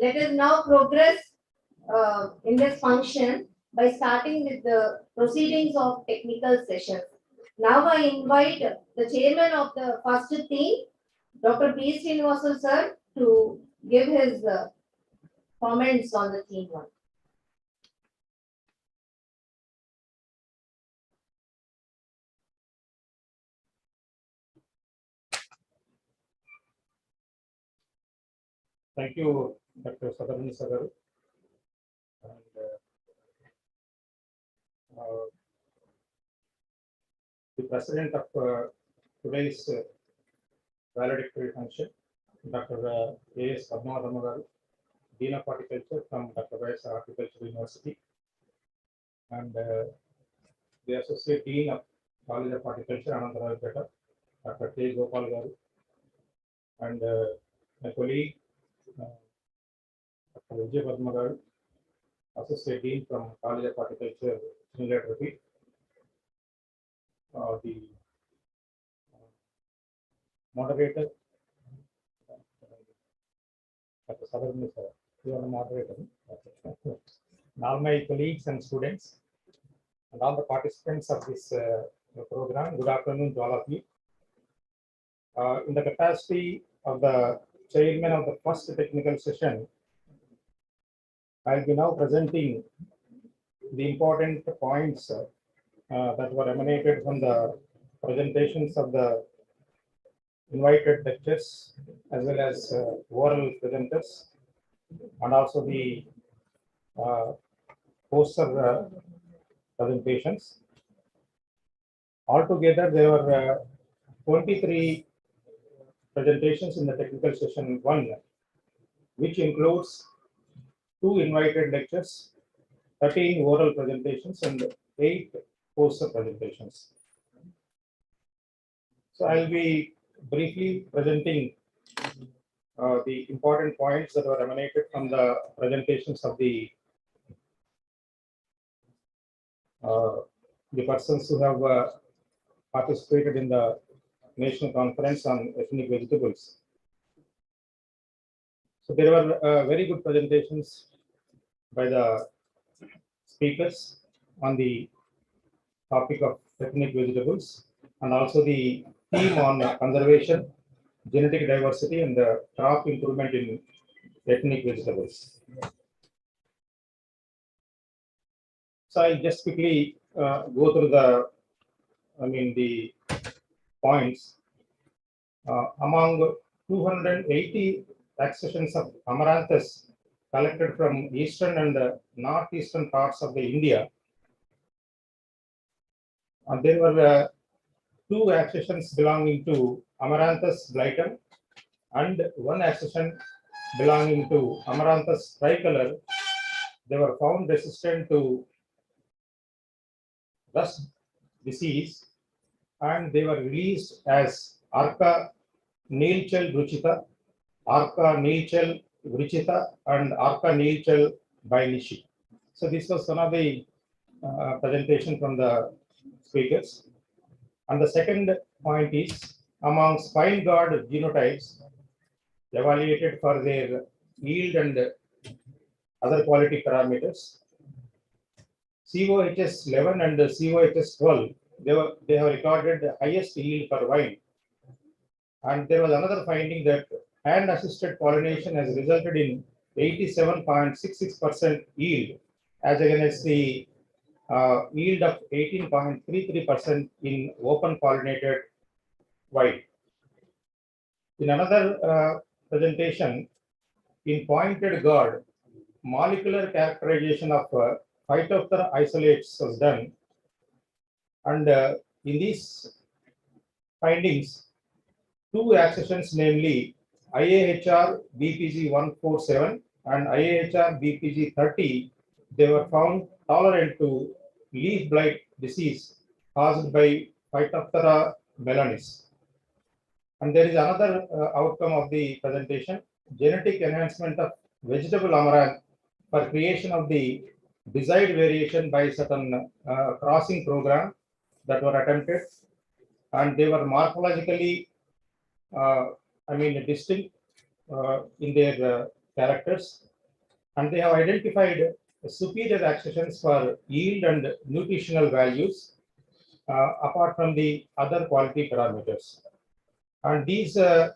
Let us now progress in this function by starting with the proceedings of technical sessions. Now I invite the chairman of the first team, Dr. P. Srinivasan sir, to give his comments on the theme one. Thank you, Dr. Sadarani Sagaru. And the president of today's valedictory function, Dr. A.S. Padmanabhan, Dean of Horticulture from Dr. Y.S. Horticulture University, and the Associate Dean of College of Horticulture, Anandharaj, Dr. K. Gopal Garu, and my colleague, Dr. Vijay Padma, Associate Dean from College of Horticulture, Similarity. The moderator, Dr. Sadarani sir, you are the moderator. All my colleagues and students, and all the participants of this program, good afternoon to all of you. In the capacity of the chairman of the first technical session, I'll be now presenting the important points that were emanated from the presentations of the invited lectures as well as oral presenters, and also the poster presentations. Altogether, there were 23 presentations in the technical session 1, which includes 2 invited lectures, 13 oral presentations, and 8 poster presentations. So I'll be briefly presenting the important points that were emanated from the presentations of the persons who have participated in the National Conference on Ethnic Vegetables. So there were very good presentations by the speakers on the topic of ethnic vegetables, and also the theme on conservation, genetic diversity, and the crop improvement in ethnic vegetables. So I'll just quickly go through the points. Among 280 accessions of amaranthus collected from eastern and northeastern parts of the India, there were 2 accessions belonging to Amaranthus blightum and 1 accession belonging to Amaranthus tricolor. They were found resistant to rust disease, and they were released as Arca Neelchal Ruchita, Arca Neelchal Ruchita, and Arca Neelchal Bainishi. So this was one of the presentation from the speakers. And the second point is, among spine guard genotypes evaluated for their yield and other quality parameters, COHS 11 and COHS 12, they have recorded the highest yield per vine. And there was another finding that hand-assisted pollination has resulted in 87.66% yield, as against the yield of 18.33% in open pollinated vine. In another presentation, in pointed gourd, molecular characterization of Phytophthora isolates was done, and in these findings, 2 accessions, namely IAHR BPG 147 and IAHR BPG 30, they were found tolerant to leaf blight disease caused by Phytophthora melanis. And there is another outcome of the presentation: genetic enhancement of vegetable amaranth for creation of the desired variation by certain crossing program that were attempted, and they were morphologically distinct in their characters, and they have identified superior actions for yield and nutritional values apart from the other quality parameters. And these, the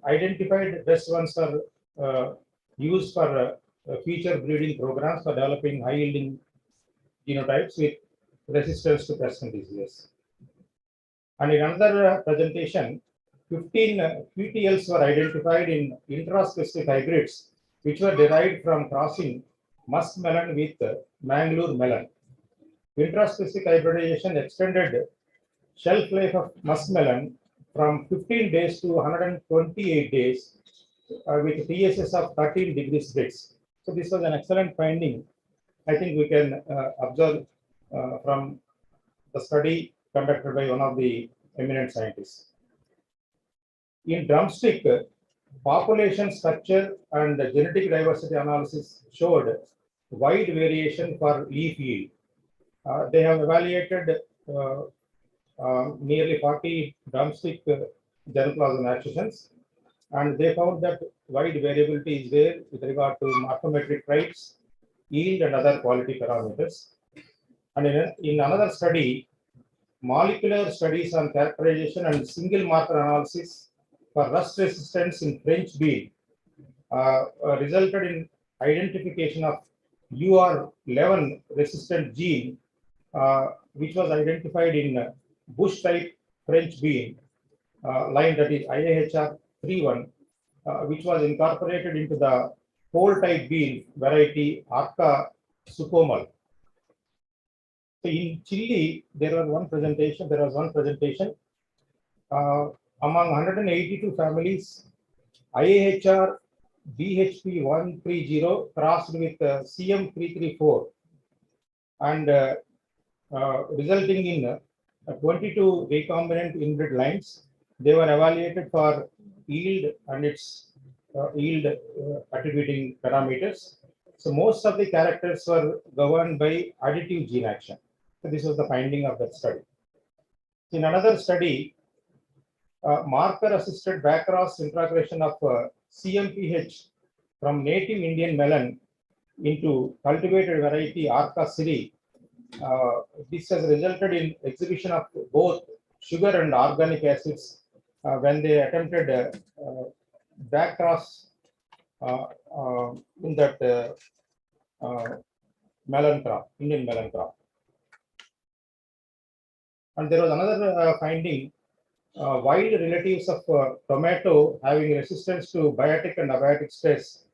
identified best ones are used for future breeding programs for developing high yielding genotypes with resistance to pests and diseases. And in another presentation, 15 QTLs were identified in intraspecific hybrids, which were derived from crossing muskmelon with Mangalore melon. Intraspecific hybridization extended shelf life of muskmelon from 15 days to 128 days with TSS of 13 degrees Brix. So this was an excellent finding. I think we can observe from the study conducted by one of the eminent scientists. In drumstick, population structure and genetic diversity analysis showed wide variation for leaf yield. They have evaluated nearly 40 drumstick germplasm accessions, and they found that wide variability is there with regard to morphometric traits, yield, and other quality parameters. And in another study, molecular studies on characterization and single marker analysis for rust resistance in French bean resulted in identification of UR11 resistant gene, which was identified in bush type French bean line, that is IAHR 31, which was incorporated into the whole type bean variety Arca sucomal. So in Chile, there was one presentation among 182 families, IAHR BHP 130 crossed with CM 334 and resulting in 22 recombinant inbred lines. They were evaluated for yield and its yield attributing parameters. So most of the characters were governed by additive gene action. So this was the finding of that study. In another study, marker-assisted backcross introgression of CMPH from native Indian melon into cultivated variety Arca Siri. This has resulted in exhibition of both sugar and organic acids when they attempted backcross in that melon crop, Indian melon crop. And there was another finding, wild relatives of tomato having resistance to biotic and abiotic stress,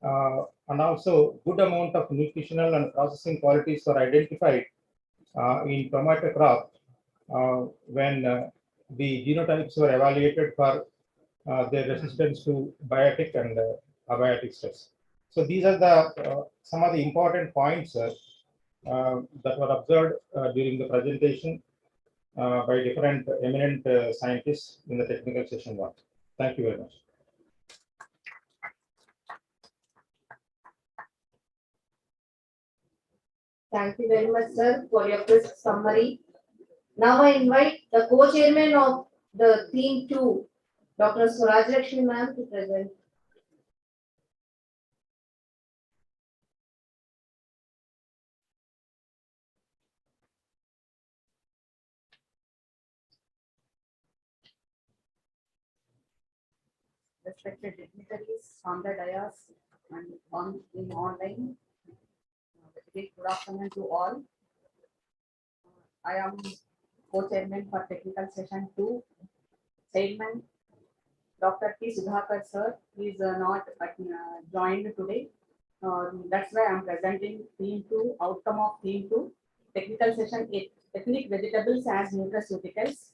and also good amount of nutritional and processing qualities were identified in tomato crop when the genotypes were evaluated for their resistance to biotic and abiotic stress. So these are the some of the important points that were observed during the presentation by different eminent scientists in the technical session 1. Thank you very much. Thank you very much, sir, for your crisp summary. Now I invite the co-chairman of the theme 2, Dr. Suraj Lakshmi ma'am, to present. Respected dignitaries on the dais and in online. Good afternoon to all. I am co-chairman for technical session 2. Chairman Dr. T. Sudhakar sir is not joined today. That's why I'm presenting theme 2, outcome of theme 2, technical session 8, ethnic vegetables as nutraceuticals.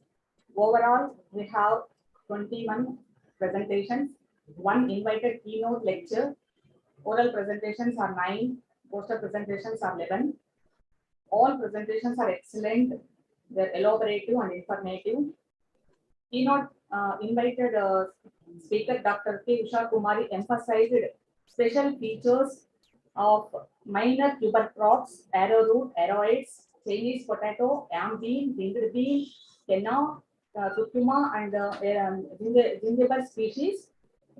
Overall, we have 21 presentations, 1 invited keynote lecture. Oral presentations are 9, poster presentations are 11. All presentations are excellent. They're elaborative and informative. Keynote invited speaker Dr. K. Usha Kumari emphasized special features of minor tuber crops, arrowroot, arrowheads, Chinese potato, yam bean, winged bean, kenna, curcuma, and gingiber species.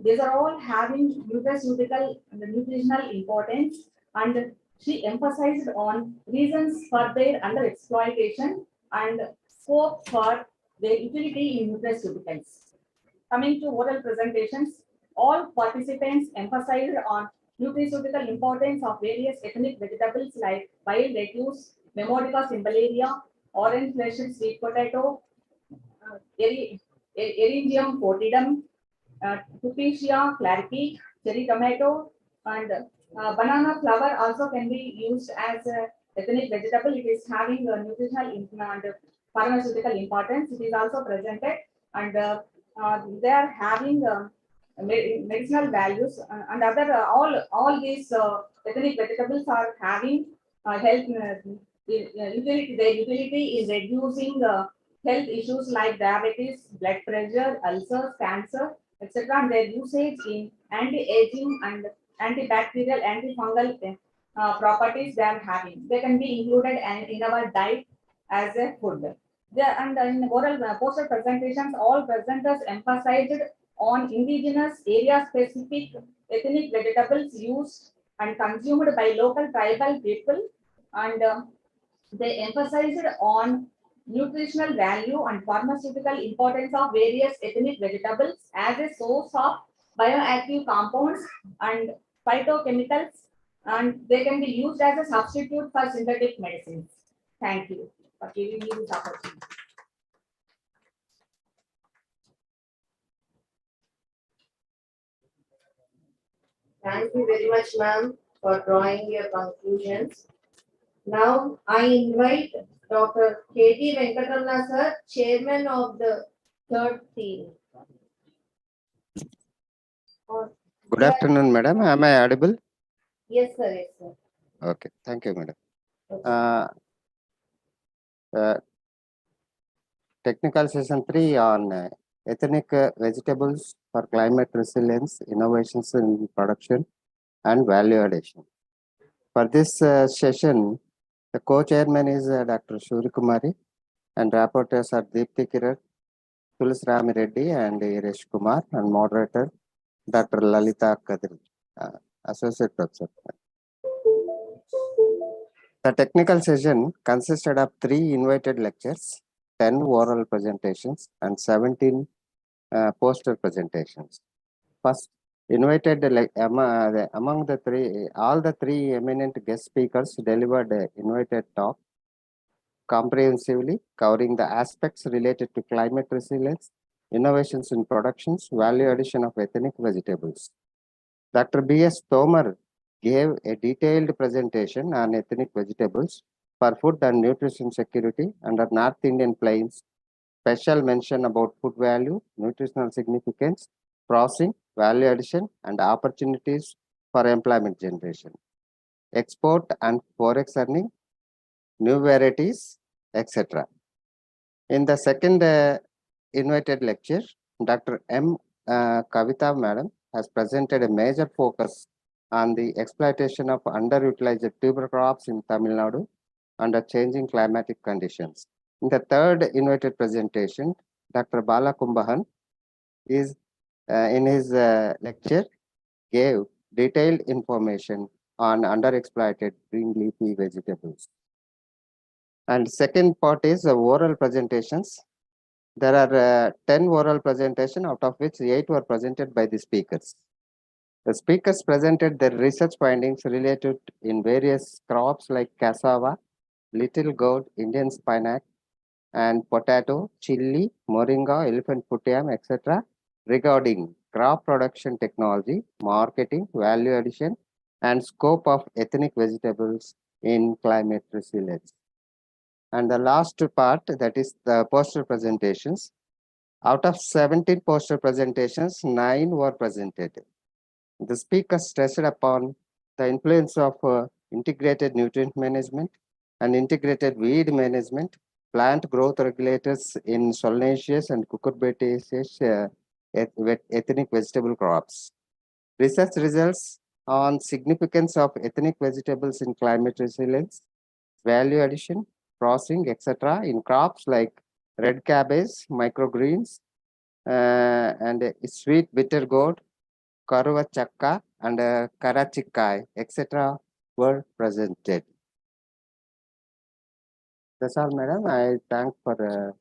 These are all having nutraceutical and nutritional importance, and she emphasized on reasons for their underexploitation and scope for their utility in nutraceuticals. Coming to oral presentations, all participants emphasized on nutraceutical importance of various ethnic vegetables like wild lettuce, Memodica cymbalarea, orange fleshed sweet potato, Eryngium foetidum, Fuchsia clarici, cherry tomato, and banana flower also can be used as a ethnic vegetable. It is having a nutritional and pharmaceutical importance. It is also presented, and they are having medicinal values and other all these ethnic vegetables are having health utility. Their utility is reducing health issues like diabetes, blood pressure, ulcers, cancer, etc. And their usage in anti-aging and antibacterial, antifungal properties they are having. They can be included in our diet as a food. And in oral poster presentations, all presenters emphasized on indigenous area-specific ethnic vegetables used and consumed by local tribal people, and they emphasized on nutritional value and pharmaceutical importance of various ethnic vegetables as a source of bioactive compounds and phytochemicals, and they can be used as a substitute for synthetic medicines. Thank you for giving me this opportunity. Thank you very much, ma'am, for drawing your conclusions. Now, I invite Dr. K.T. Venkatarana, sir, Chairman of the third team. Good afternoon, madam. Am I audible? Yes, sir, yes, sir. Okay, thank you, madam. Okay. Technical session 3 on ethnic vegetables for climate resilience, innovations in production and value addition. For this session, the co-chairman is Dr. Shuri Kumari and rapporteurs are Deepthi Kiran, Tulis Rami Reddy and Irish Kumar, and moderator Dr. Lalita Kadri, Associate Professor. The technical session consisted of 3 invited lectures, 10 oral presentations, and 17 poster presentations. First, invited among the 3, all the 3 eminent guest speakers delivered an invited talk comprehensively covering the aspects related to climate resilience, innovations in productions, value addition of ethnic vegetables. Dr. B.S. Tomar gave a detailed presentation on ethnic vegetables for food and nutrition security under North Indian plains. Special mention about food value, nutritional significance, processing, value addition, and opportunities for employment generation, export and forex earning, new varieties, etc. In the second invited lecture, Dr. M. Kavita Madam has presented a major focus on the exploitation of underutilized tuber crops in Tamil Nadu under changing climatic conditions. In the third invited presentation, Dr. Bala Kumbahan is in his lecture gave detailed information on underexploited green leafy vegetables. And second part is oral presentations. There are 10 oral presentations, out of which 8 were presented by the speakers. The speakers presented their research findings related in various crops like cassava, little gourd, Indian spinach, and potato, chili, moringa, elephant foot yam, etc. regarding crop production technology, marketing, value addition, and scope of ethnic vegetables in climate resilience. And the last part, that is the poster presentations. Out of 17 poster presentations, 9 were presented. The speakers stressed upon the influence of integrated nutrient management and integrated weed management, plant growth regulators in solanaceous and cucurbitaceous ethnic vegetable crops. Research results on significance of ethnic vegetables in climate resilience, value addition, processing, etc. in crops like red cabbage, microgreens, and sweet bitter gourd, Karuvachakka, and Karachikai, etc. were presented. That's all, madam. I thank for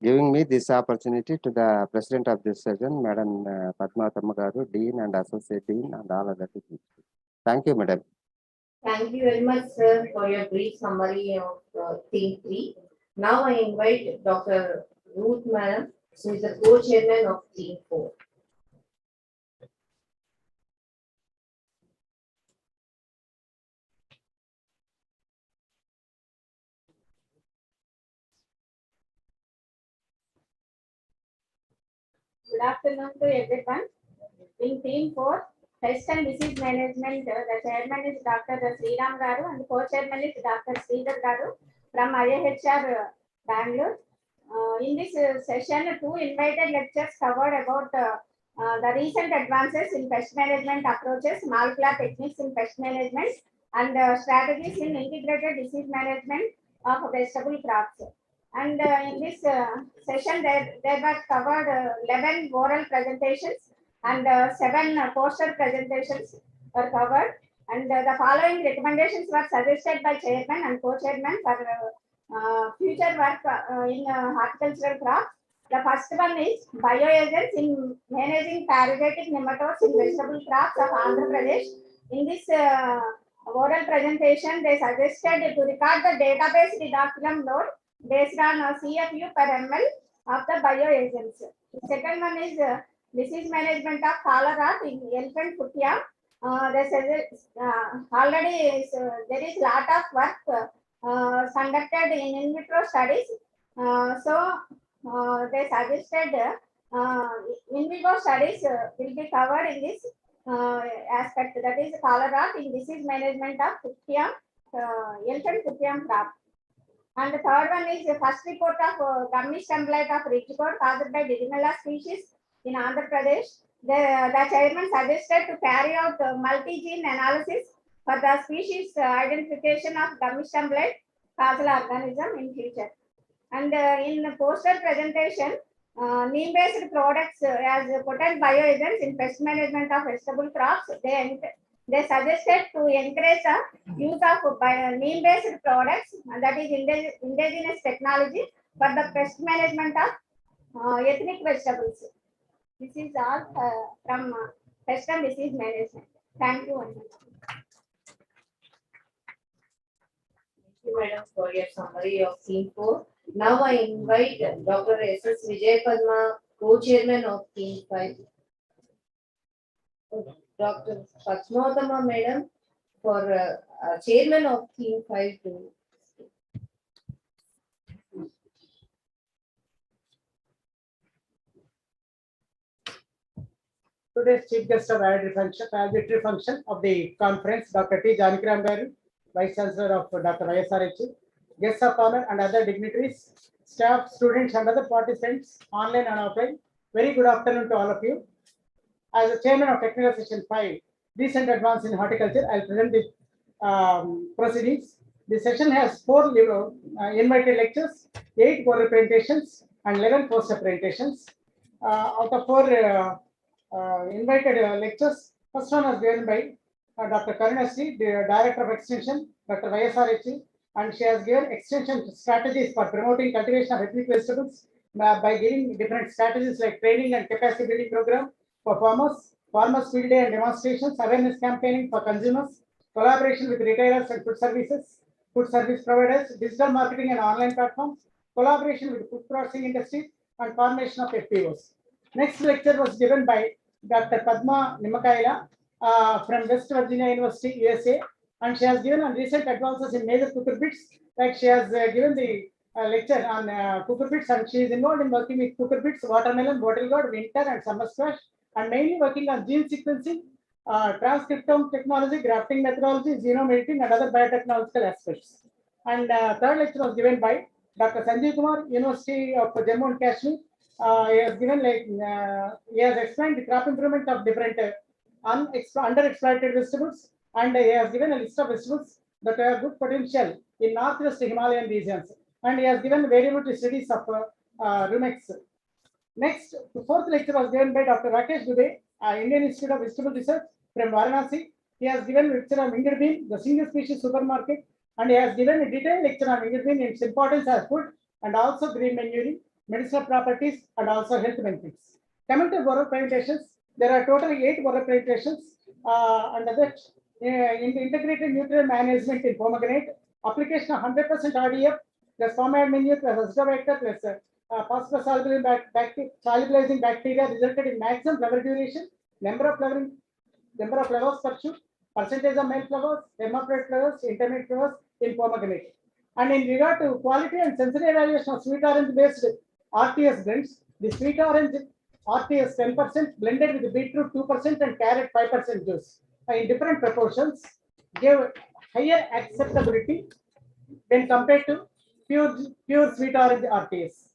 giving me this opportunity to the president of this session, Madam Padma Tamagaru, Dean and Associate Dean, and all other people. Thank you, madam. Thank you very much, sir, for your brief summary of theme 3. Now I invite Dr. Ruth Madam, who is the co-chairman of theme 4. Good afternoon to everyone. In theme 4, Pest and Disease Management, the chairman is Dr. Sriram Garu and co-chairman is Dr. Sridhar Garu from IIHR Bangalore. In this session, 2 invited lectures covered about the recent advances in pest management approaches, molecular techniques in pest management, and strategies in integrated disease management of vegetable crops. And in this session, there were covered 11 oral presentations and 7 poster presentations were covered. And the following recommendations were suggested by chairman and co-chairman for future work in horticultural crops. The first one is bioagents in managing parasitic nematodes in vegetable crops of Andhra Pradesh. In this oral presentation, they suggested to record the database inoculum load based on CFU per ml of the bioagents. The second one is disease management of cholera in elephant foot yam. Already there is lot of work conducted in vitro studies. They suggested in vivo studies will be covered in this aspect, that is cholera in disease management of foot yam, elephant foot yam crop. And the third one is the first report of gummy stem blight of ridge gourd caused by Digimella species in Andhra Pradesh. The chairman suggested to carry out multi-gene analysis for the species identification of gummy stem blight causal organism in future. And in the poster presentation, neem-based products as potent bioagents in pest management of vegetable crops, they suggested to encourage the use of neem-based products, that is indigenous technology for the pest management of ethnic vegetables. This is all from pest and disease management. Thank you. Thank you, madam, for your summary of theme 4. Now I invite Dr. S.S. Vijay Padma, co-chairman of theme 5. Dr. Padma madam, for chairman of theme 5 to Today's chief guest of valedictory function of the conference, Dr. T. Janakiram Garu, Vice Chancellor of Dr. YSRH, guests of honor and other dignitaries, staff, students, and other participants, online and offline. Very good afternoon to all of you. As the chairman of technical section 5, recent advance in horticulture, I'll present the proceedings. The session has 4 invited lectures, 8 oral presentations, and 11 poster presentations. Out of 4 invited lectures, first one was given by Dr. Karunasri, the Director of Extension, Dr. YSRH, and she has given extension strategies for promoting cultivation of ethnic vegetables by giving different strategies like training and capacity building program for farmers field day and demonstrations, awareness campaigning for consumers, collaboration with retailers and food service providers, digital marketing and online platforms, collaboration with food processing industry, and formation of FPOs. Next lecture was given by Dr. Padma Nimakaila from West Virginia University, USA, and she has given on recent advances in major cucurbits. Like she has given the lecture on cucurbits, and she is involved in working with cucurbits, watermelon, bottle gourd, winter, and summer squash, and mainly working on gene sequencing, transcriptome technology, grafting methodology, genome editing, and other biotechnological aspects. And third lecture was given by Dr. Sanjeev Kumar, University of Jammu and Kashmir. He has given he has explained the crop improvement of different underexploited vegetables, and he has given a list of vegetables that have good potential in northwest Himalayan regions, and he has given variability studies of rumex. Next, the fourth lecture was given by Dr. Rakesh Dubey, Indian Institute of Vegetable Research from Varanasi. He has given lecture on winged bean, the single species supermarket, and he has given a detailed lecture on winged bean, its importance as food, and also green manuring, medicinal properties, and also health benefits. Coming to boron presentations, there are totally 8 boron presentations under that in the integrated nutrient management in pomegranate, application of 100% RDF plus format menu plus azotobacter plus phosphorus-solubilizing bacteria resulted in maximum flower duration, number of flowers per shoot, percentage of male flowers, hermaphrodite flowers, intermediate flowers in pomegranate. And in regard to quality and sensory evaluation of sweet orange based RTS blends, the sweet orange RTS 10% blended with beetroot 2% and carrot 5% juice in different proportions gave higher acceptability when compared to pure sweet orange RTS.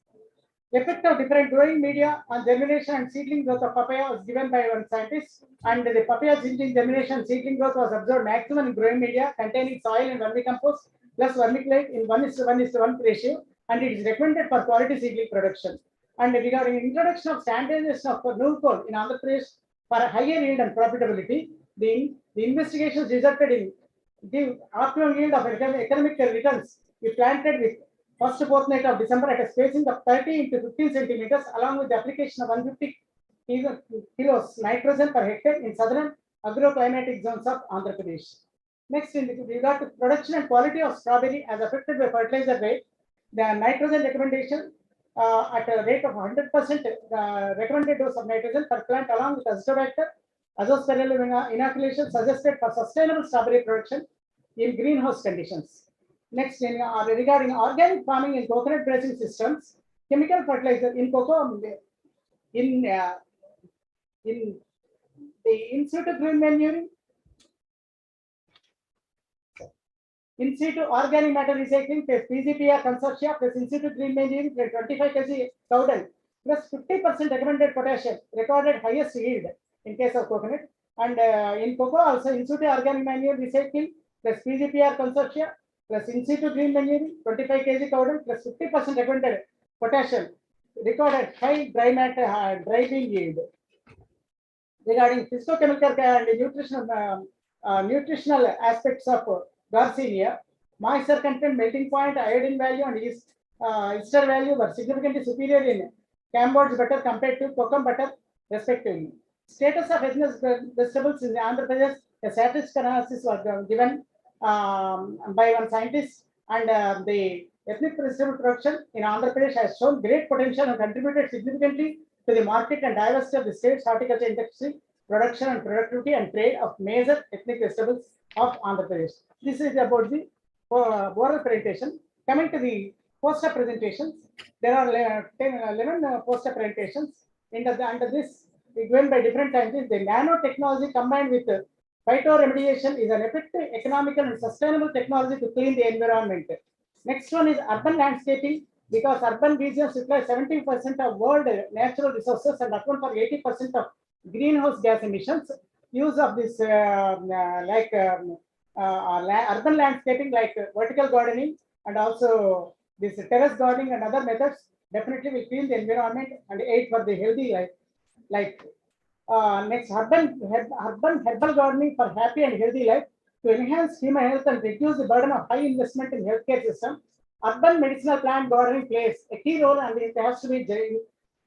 Effect of different growing media on germination and seedling growth of papaya was given by one scientist, and the papaya germination and seedling growth was observed maximum in growing media containing soil and vermicompost plus vermiculite in 1:1:1 ratio, and it is recommended for quality seedling production. And regarding introduction of standardization of Nucol in Andhra Pradesh for higher yield and profitability, the investigations resulted in the optimum yield of economic returns. We planted with first fortnight of December at a spacing of 30 into 15 centimeters, along with the application of 150 kilos nitrogen per hectare in southern agroclimatic zones of Andhra Pradesh. Next, in regard to production and quality of strawberry as affected by fertilizer rate, the nitrogen recommendation at a rate of 100% recommended dose of nitrogen per plant, along with azotobacter, azospirillum inoculation suggested for sustainable strawberry production in greenhouse conditions. Next, regarding organic farming in coconut bracing systems, chemical fertilizer in cocoa in the in situ green manuring, in situ organic matter recycling plus PGPR consortia plus in situ green manuring plus 25 kg cow dung plus 50% recommended potassium recorded highest yield in case of coconut, and in cocoa also in situ organic manure recycling plus PGPR consortia plus in situ green manuring 25 kg cow dung plus 50% recommended potassium recorded high dry matter dry bean yield. Regarding physicochemical and nutritional aspects of Garcinia, moisture content, melting point, iodine value, and ester value were significantly superior in Cambodge butter compared to Kokum butter, respectively. Status of ethnic vegetables in Andhra Pradesh, a statistical analysis was given by one scientist, and the ethnic vegetable production in Andhra Pradesh has shown great potential and contributed significantly to the market and diversity of the state's horticulture industry, production and productivity and trade of major ethnic vegetables of Andhra Pradesh. This is about the oral presentation. Coming to the poster presentations, there are 11 poster presentations. Under this, given by different scientists, the nanotechnology combined with phytoremediation is an effective, economical, and sustainable technology to clean the environment. Next one is urban landscaping, because urban regions supply 70% of world natural resources and account for 80% of greenhouse gas emissions. Use of this urban landscaping like vertical gardening and also this terrace gardening and other methods definitely will clean the environment and aid for the healthy life. Next, urban herbal gardening for happy and healthy life to enhance human health and reduce the burden of high investment in healthcare system. Urban medicinal plant gardening plays a key role, and it has to be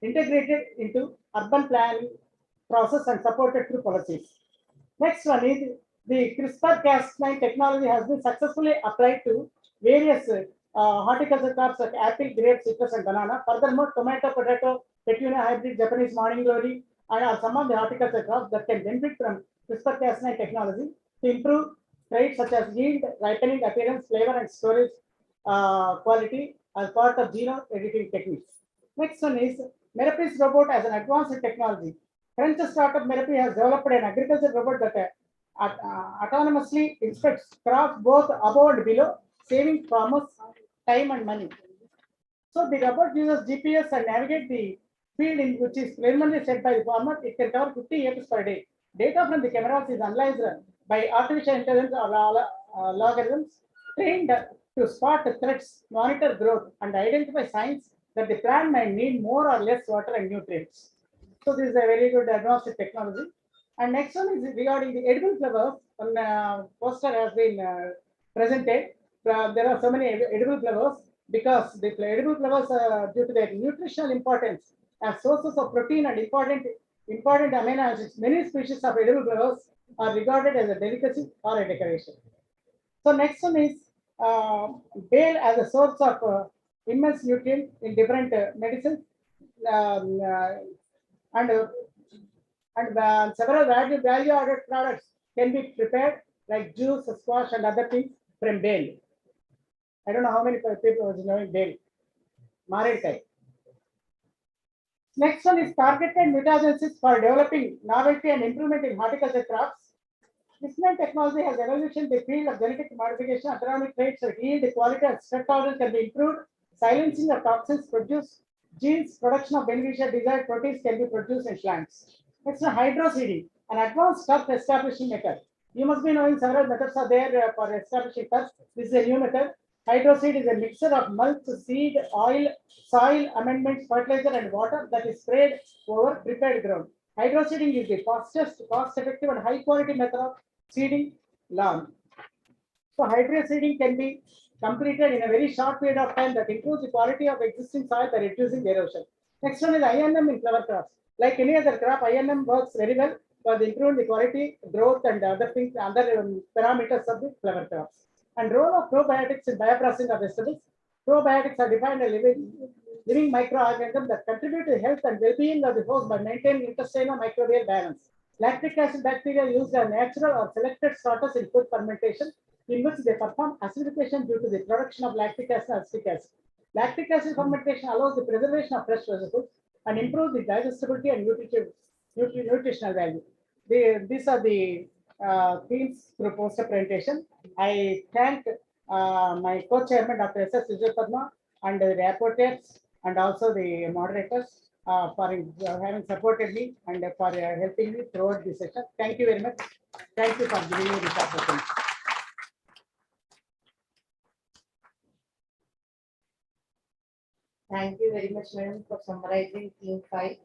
integrated into urban planning process and supported through policies. Next one is the CRISPR-Cas9 technology has been successfully applied to various horticulture crops like apple, grape, citrus, and banana. Furthermore, tomato, potato, petunia hybrid, Japanese morning glory, and are some of the horticulture crops that can benefit from CRISPR-Cas9 technology to improve traits such as yield, ripening, appearance, flavor, and storage quality as part of genome editing techniques. Next one is Merapis robot as an advanced technology. French startup Merapi has developed an agriculture robot that autonomously inspects crops both above and below, saving farmers time and money. So the robot uses GPS and navigate the field in which is preliminarily set by the farmer. It can cover 50 acres per day. Data from the cameras is analyzed by artificial intelligence or logarithms trained to spot threats, monitor growth, and identify signs that the plant may need more or less water and nutrients. So this is a very good advanced technology. And next one is regarding the edible flowers. One poster has been presented. There are so many edible flowers because the edible flowers, due to their nutritional importance as sources of protein and important amino acids, many species of edible flowers are regarded as a delicacy or a decoration. So next one is bale as a source of immense nutrient in different medicines, um, and several value added products can be prepared like juice, squash, and other things from bale. I don't know how many people are knowing bale. Maridkai. Next one is targeted mutagenesis for developing novelty and improvement in horticulture crops. This technology has evolution the field of genetic modification, agronomic traits, yield, quality, and stress tolerance can be improved. Silencing of toxins produce genes, production of beneficial desired proteins can be produced in plants. Next one, hydroseeding, an advanced turf establishing method. You must be knowing several methods are there for establishing turf. This is a new method. Hydroseed is a mixture of mulch, seed, oil, soil amendments, fertilizer, and water that is sprayed over prepared ground. Hydroseeding is the fastest, cost-effective, and high-quality method of seeding lawn. So hydroseeding can be completed in a very short period of time that improves the quality of existing soil by reducing erosion. Next one is INM in flower crops. Like any other crop, INM works very well for improving the quality, growth, and other things, other parameters of the flower crops. And role of probiotics in bioprocessing of vegetables. Probiotics are defined as living microorganisms that contribute to the health and well-being of the host by maintaining intestinal microbial balance. Lactic acid bacteria used as natural or selected starters in food fermentation, in which they perform acidification due to the production of lactic acid and acetic acid. Lactic acid fermentation allows the preservation of fresh vegetables and improves the digestibility and nutritional value. These are the themes through poster presentation. I thank my co-chairman, Dr. S.S. Vijay Padma, and the rapporteurs, and also the moderators for having supported me and for helping me throughout this session. Thank you very much. Thank you for giving me this opportunity. Thank you very much, madam, for summarizing theme 5.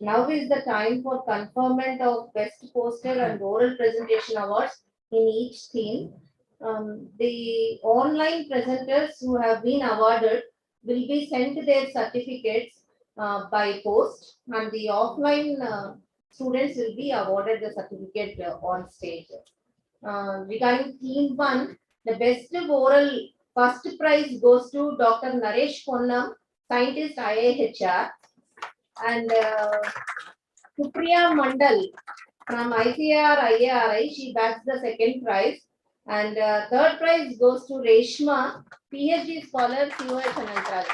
Now is the time for conferment of best poster and oral presentation awards in each theme. The online presenters who have been awarded will be sent their certificates by post, and the offline students will be awarded the certificate on stage. Regarding theme 1, the best oral first prize goes to Dr. Naresh Ponnam, scientist IIHR, and Supriya Mandal from ICAR IARI, she bags the second prize, and third prize goes to Reshma, PhD scholar, COH and Ultra.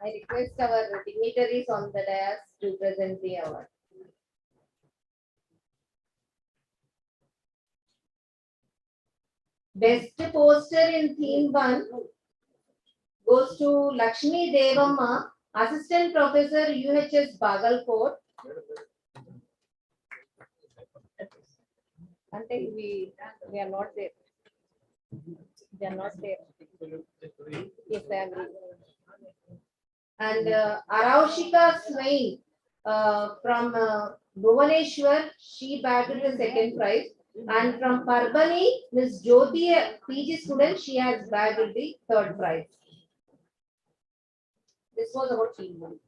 I request our dignitaries on the dais to present the award. Best poster in theme 1 goes to Lakshmi Devamma, Assistant Professor, UHS Bagalkot. Until we are not there. They are not there. Yes, I agree. And Araushika Swain from Bhuvaneshwar, she bagged the second prize. And from Parbani, Ms. Jyoti, a PG student, she has bagged the third prize. This was about team 1.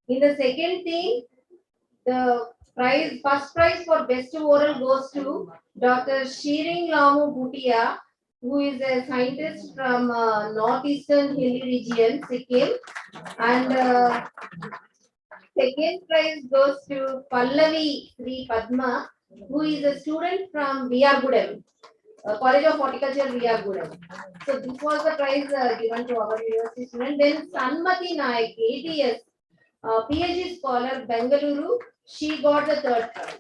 In the second theme, the first prize for best oral goes to Dr. Shiring Lamu Bhutia, who is a scientist from northeastern hilly region, Sikkim, and second prize goes to Pallavi Sri Padma, who is a student from Viyagudem, College of Horticulture, Viyagudem. So this was the prize given to our university student. Then Sanmati Naik, ATS, PhD scholar, Bengaluru. She got the third prize.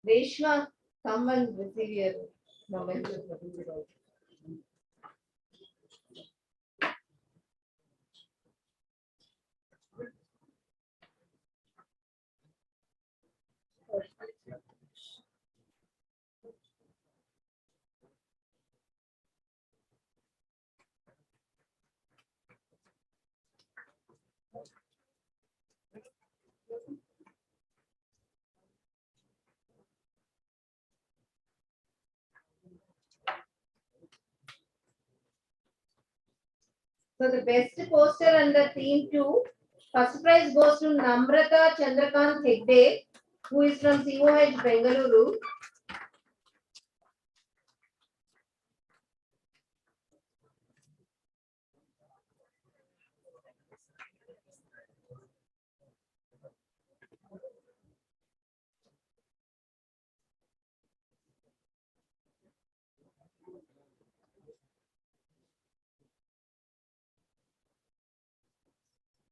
Reshma, come and receive your moment. So the best poster under theme 2, first prize goes to Namrata Chandrakant Hegde, who is from COH Bengaluru.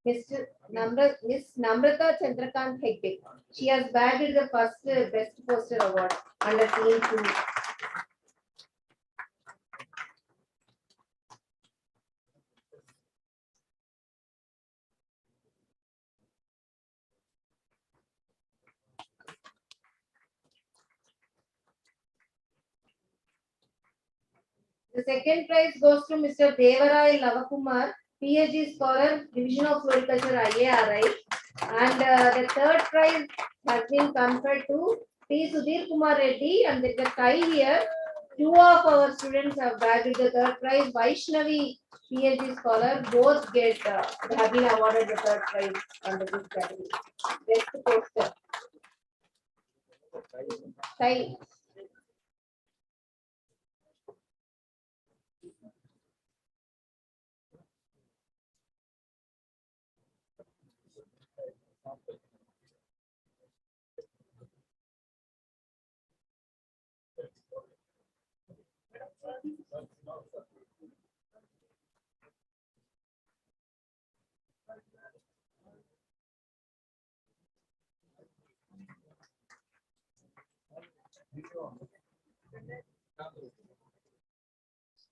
Miss Namrata Chandrakant Hegde. She has bagged the first best poster award under theme 2. The second prize goes to Mr. Devarai Lavakumar, PhD scholar, Division of Floriculture, IARI. And the third prize has been conferred to P. Sudhir Kumar Reddy, and there's a tie here. Two of our students have bagged the third prize. Vaishnavi, PhD scholar, both have been awarded the third prize under this category. Best poster. Tie.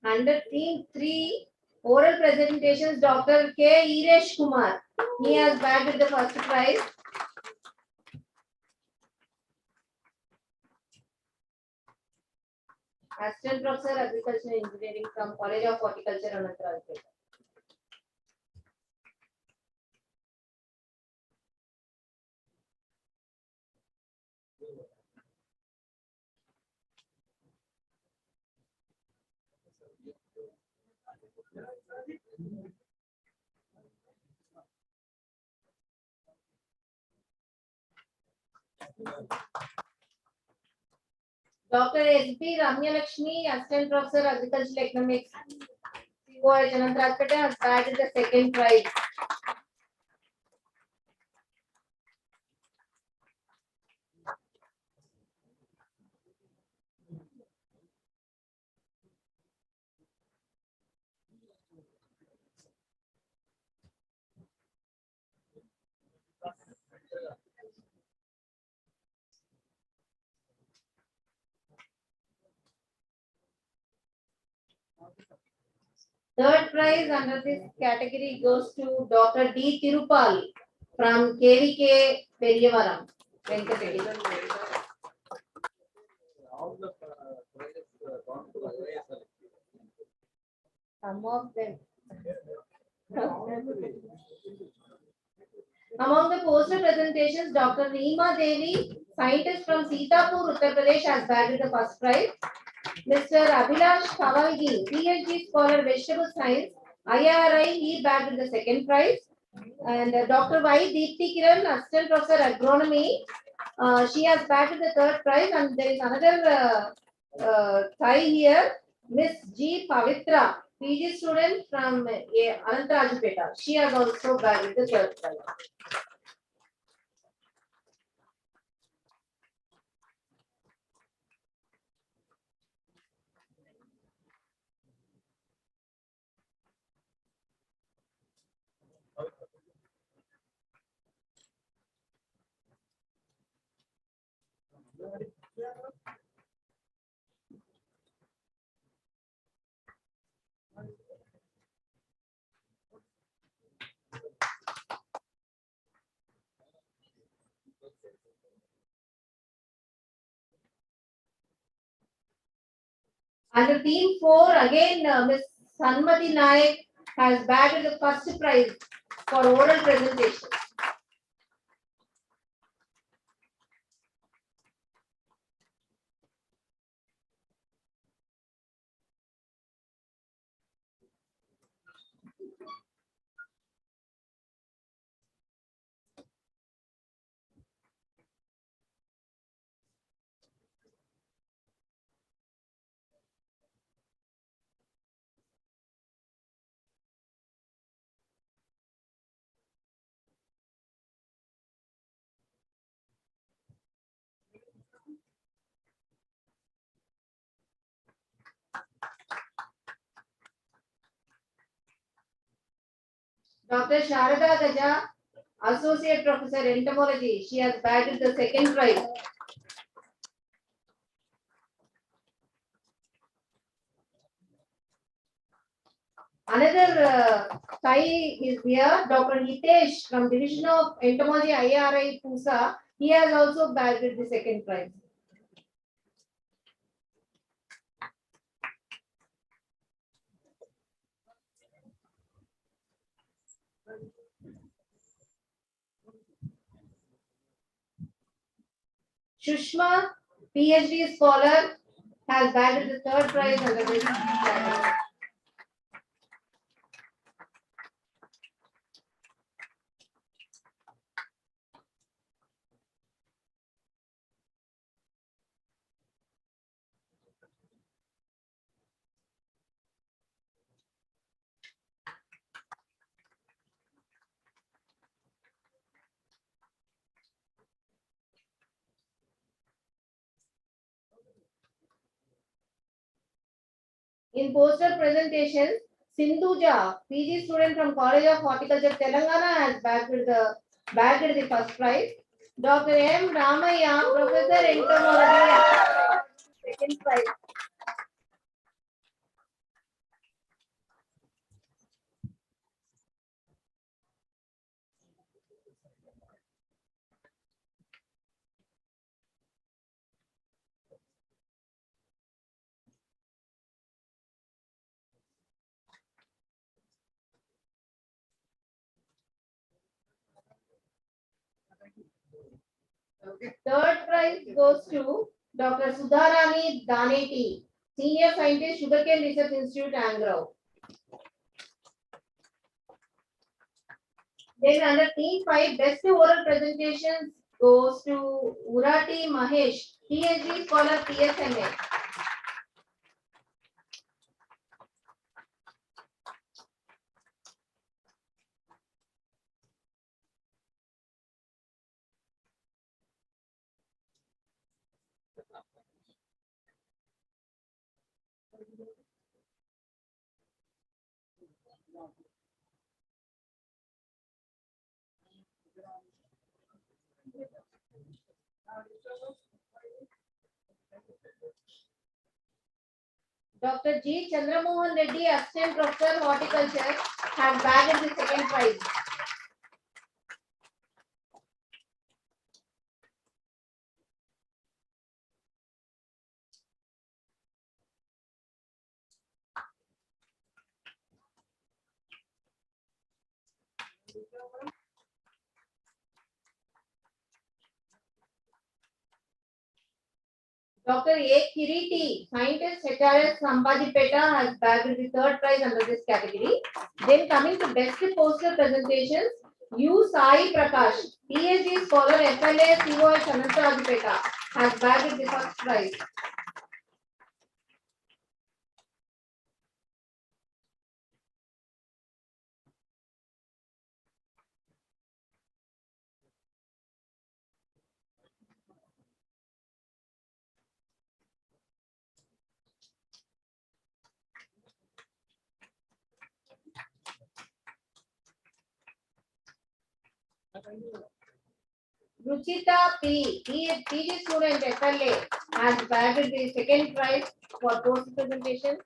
Under theme 3, oral presentations, Dr. K. Iresh Kumar. He has bagged the first prize. Assistant Professor Agriculture Engineering from College of Horticulture, Anantapur. Dr. S.B. Ramya Lakshmi, Assistant Professor Agricultural Economics, COH Anantapur, has bagged the second prize. Third prize under this category goes to Dr. D. Tirupal from KVK Periyavaram, Venkatedi. All the prizes gone to IAS. Some of them. Among the poster presentations, Dr. Reema Devi, scientist from Sitapur, Uttar Pradesh, has bagged the first prize. Mr. Abhilash Kavalgi, PhD scholar, vegetable science, IRI, he bagged the second prize. And Dr. Y. Deepthi Kiran, assistant professor agronomy, she has bagged the third prize. And there is another tie here, Miss G. Pavitra, PG student from Anantarajupeta. She has also bagged the third prize. Under team 4, again Ms. Sanmati Naik has bagged the first prize for oral presentation. Dr. Sharada Gaja, Associate Professor Entomology, she has bagged the second prize. Another tie is here, Dr. Hitesh from Division of Entomology IRI Pusa, he has also bagged the second prize. Shushma, PhD scholar, has bagged the third prize under this category. In poster presentation, Sindhuja, PG student from College of Horticulture, Telangana, has bagged the first prize. Dr. M. Ramaya, Professor Entomology, second prize. Third prize goes to Dr. Sudharani Daneti, Senior Scientist, Sugarcane Research Institute, Angrao. Then under team 5, best oral presentations goes to Urati Mahesh, PhD scholar, PSMA. Dr. G. Chandramohan Reddy, Assistant Professor Horticulture, has bagged the second prize. Dr. A. Kiriti, Scientist HRS Sambhajipeta, has bagged the third prize under this category. Then coming to best poster presentations, U. Sai Prakash, PhD scholar FLA COH Anantarajipeta, has bagged the first prize. Ruchita P. PG student FLA, has bagged the second prize for poster presentation.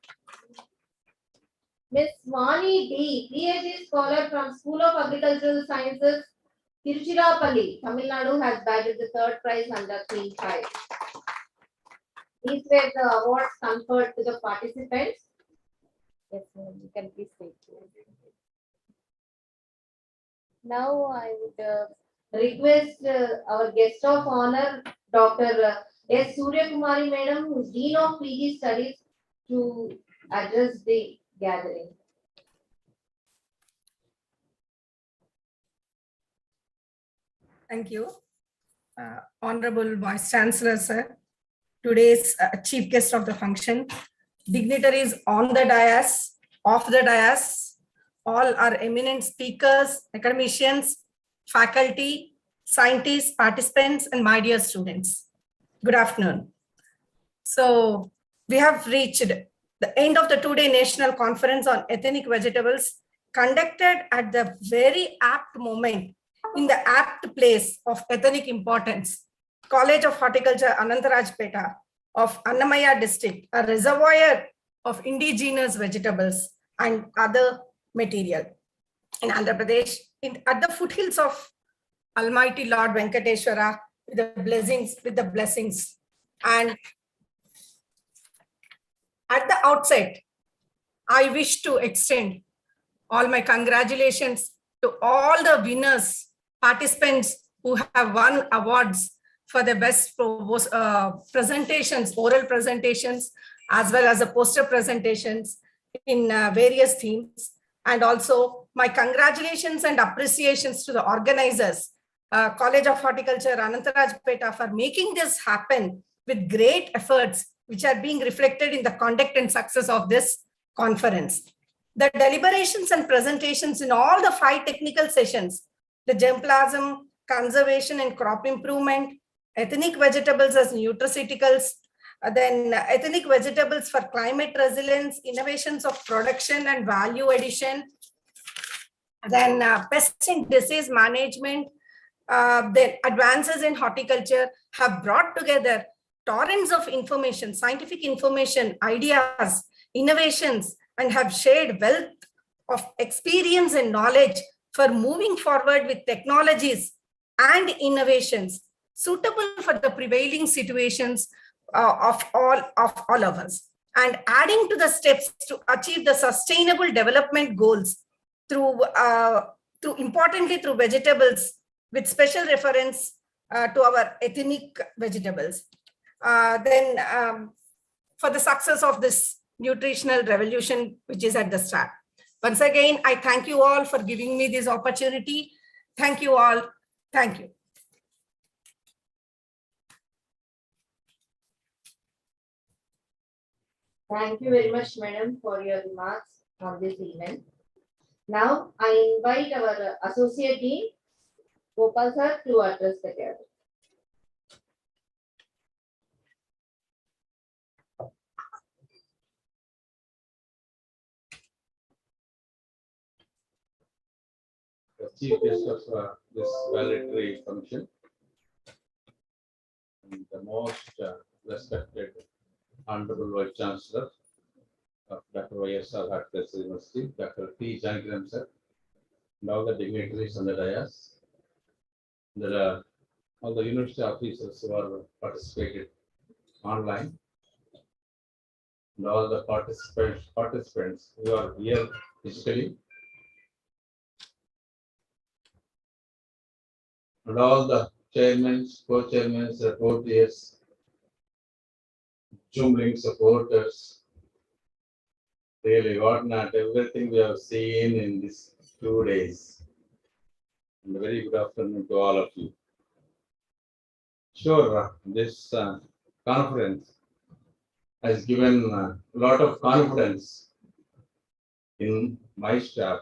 Miss Vani D. PhD scholar from School of Agricultural Sciences, Tiruchirappalli, Tamil Nadu, has bagged the third prize under Theme 5. These were the awards conferred to the participants. Yes, ma'am, you can please take. Now I would request our guest of honor, Dr. S. Surya Kumari Madam, who is Dean of PG Studies, to address the gathering. Thank you. Honorable Vice Chancellor, sir, today's chief guest of the function, dignitaries on the dais, off the dais, all our eminent speakers, academicians, faculty, scientists, participants, and my dear students. Good afternoon. So we have reached the end of the two-day National Conference on Ethnic Vegetables, conducted at the very apt moment, in the apt place of ethnic importance, College of Horticulture, Anantarajpeta of Annamaya district, a reservoir of indigenous vegetables and other material in Andhra Pradesh, at the foothills of Almighty Lord Venkateshwara, with the blessings. And at the outset, I wish to extend all my congratulations to all the winners, participants who have won awards for the best presentations, oral presentations, as well as the poster presentations in various themes. And also my congratulations and appreciations to the organizers, College of Horticulture, Anantarajpeta, for making this happen with great efforts, which are being reflected in the conduct and success of this conference. The deliberations and presentations in all the 5 technical sessions, the germplasm, conservation and crop improvement, ethnic vegetables as nutraceuticals, then ethnic vegetables for climate resilience, innovations of production and value addition, then pest and disease management, then advances in horticulture have brought together torrents of information, scientific information, ideas, innovations, and have shared wealth of experience and knowledge for moving forward with technologies and innovations suitable for the prevailing situations of all of us, and adding to the steps to achieve the sustainable development goals through importantly through vegetables, with special reference to our ethnic vegetables. Then for the success of this nutritional revolution, which is at the start. Once again, I thank you all for giving me this opportunity. Thank you all. Thank you. Thank you very much, Madam, for your remarks on this event. Now, I invite our Associate Dean, Gopal sir, to address the gathering. The chief guest of this valedictory function, and the most respected Honorable Vice Chancellor, of Dr. YSR Hartford University, Dr. T. Jankiram sir, and all the dignitaries on the dais. There are all the university officers who are participated online, and all the participants who are here physically, and all the chairmen, co-chairmen, reporters, Zoom link supporters. Really, what not everything we have seen in these 2 days. And a very good afternoon to all of you. Sure, this conference has given a lot of confidence in my staff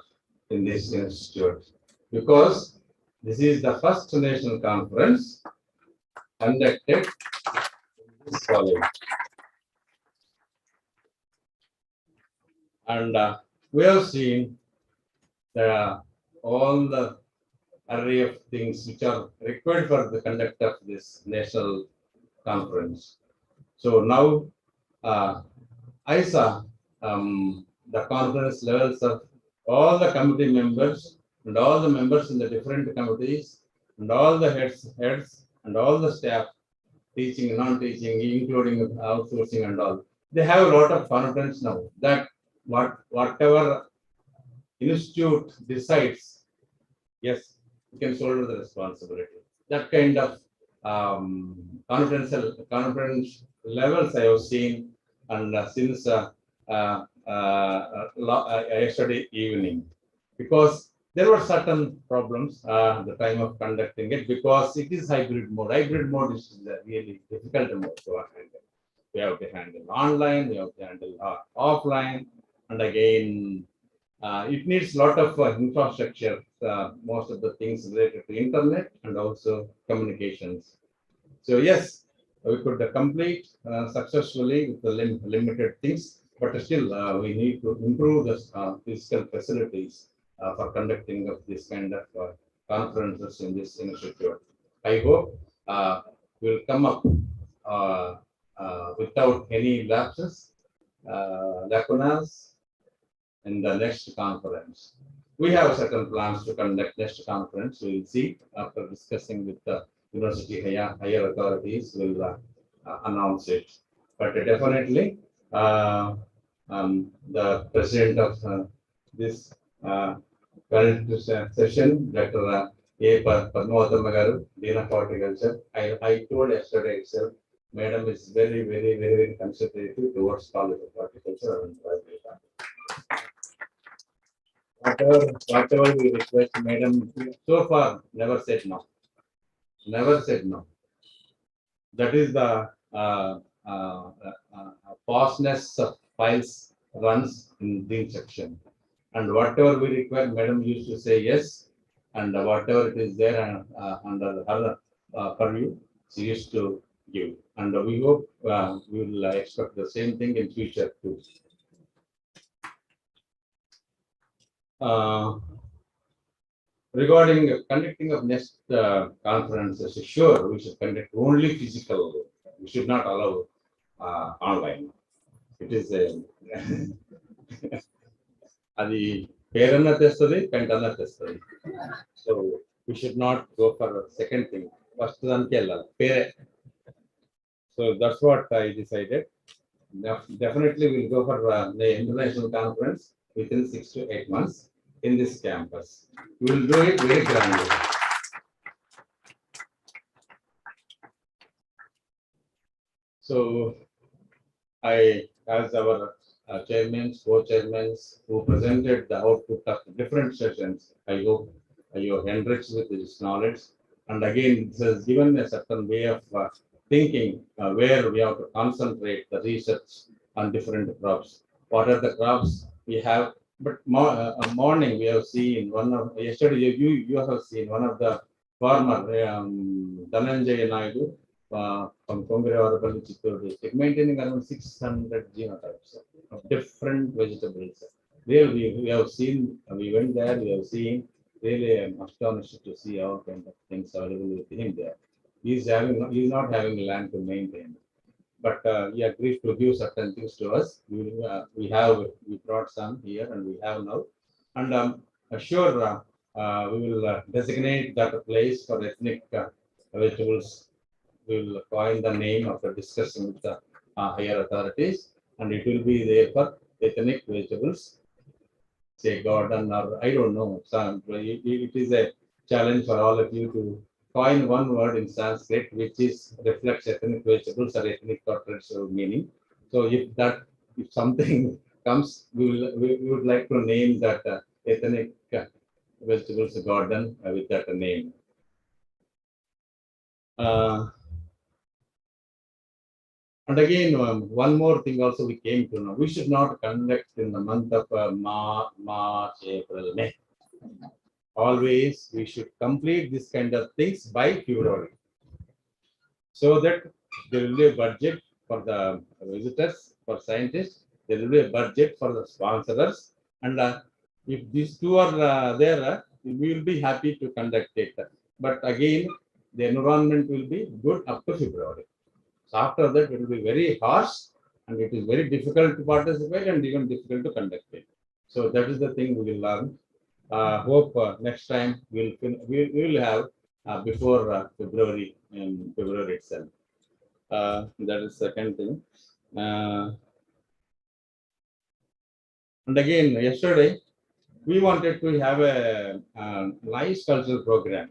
in this institute, because this is the first national conference conducted in this college. And we have seen all the array of things which are required for the conduct of this national conference. So now I saw the confidence levels of all the committee members and all the members in the different committees and all the heads and all the staff, teaching and non-teaching, including outsourcing and all. They have a lot of confidence now that whatever institute decides, yes, you can shoulder the responsibility. That kind of confidence levels I have seen, and since yesterday evening, because there were certain problems at the time of conducting it, because it is hybrid mode. Hybrid mode is a really difficult mode to handle. We have to handle online, we have to handle offline, and again, it needs a lot of infrastructure, most of the things related to internet and also communications. So yes, we could complete successfully with the limited things, but still we need to improve the physical facilities for conducting of this kind of conferences in this institute. I hope we'll come up without any lapses, lacunas, in the next conference. We have certain plans to conduct next conference. We will see after discussing with the university higher authorities. Will announce it. But definitely, the president of this current session, Dr. A. Padmavatama Garu, Dean of Horticulture. I told yesterday itself, Madam is very, very, very, very considerate towards College of Horticulture and whatever we request, Madam, so far never said no. Never said no. That is the fastness of files runs in Dean section. And whatever we require, Madam used to say yes. And whatever it is there under her purview, she used to give. And we hope we will expect the same thing in future too. Regarding conducting of next conferences, sure, we should conduct only physical. We should not allow online. It is a adi perana testadi, pentana testadi. So we should not go for a second thing. First one kella pere. So that's what I decided. Definitely we'll go for the international conference within 6 to 8 months in this campus. We will do it very grandly. So I, as our chairmen, co-chairmen who presented the output of different sessions, I hope you are enriched with this knowledge. And again, this has given a certain way of thinking where we have to concentrate the research on different crops. What are the crops we have? But morning we have seen one of yesterday you have seen one of the farmer Dhananjay Naidu from Kongrevarapalle Chittoor district maintaining around 600 genotypes of different vegetables. Really, we have seen, we went there, we have seen, really I'm astonished to see all kind of things available with him there. He's not having land to maintain. but he agreed to give certain things to us. We brought some here and we have now. And sure, we will designate that place for ethnic vegetables. We will coin the name after discussing with the higher authorities, and it will be there for ethnic vegetables, say garden, or I don't know. It is a challenge for all of you to coin one word in Sanskrit which reflects ethnic vegetables or ethnic or traditional meaning. So if something comes, we would like to name that ethnic vegetables garden with that name. And again, one more thing also we came to know, we should not conduct in the month of March, April, May. Always we should complete this kind of things by February, so that there will be a budget for the visitors, for scientists, there will be a budget for the sponsors, and if these two are there, we will be happy to conduct it. But again, the environment will be good up to February. So after that, it will be very harsh and it is very difficult to participate and even difficult to conduct it. So that is the thing we will learn. Hope next time we will have before February, in February itself. That is second thing. And again, yesterday we wanted to have a nice cultural program.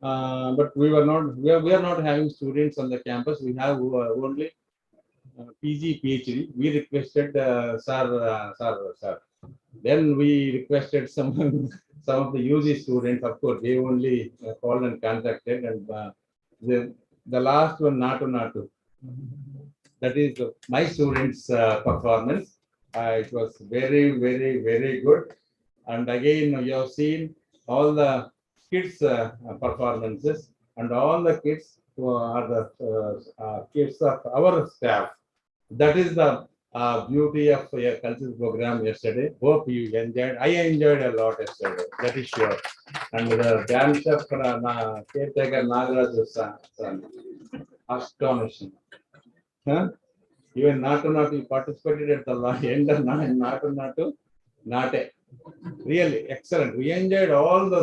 But we are not having students on the campus. We have only PG, PhD. We requested sir. Then we requested some of the UG students. Of course, they only called and contacted, and the last one, Natu. That is my students' performance. It was very, very, very good. And again, you have seen all the kids' performances, and all the kids who are the kids of our staff. That is the beauty of a cultural program yesterday. Hope you enjoyed. I enjoyed a lot yesterday, that is sure. And the dance of caretaker Nagaraj son, astonishing. Huh? Even Natu participated at the end of Natu. Really excellent. We enjoyed all the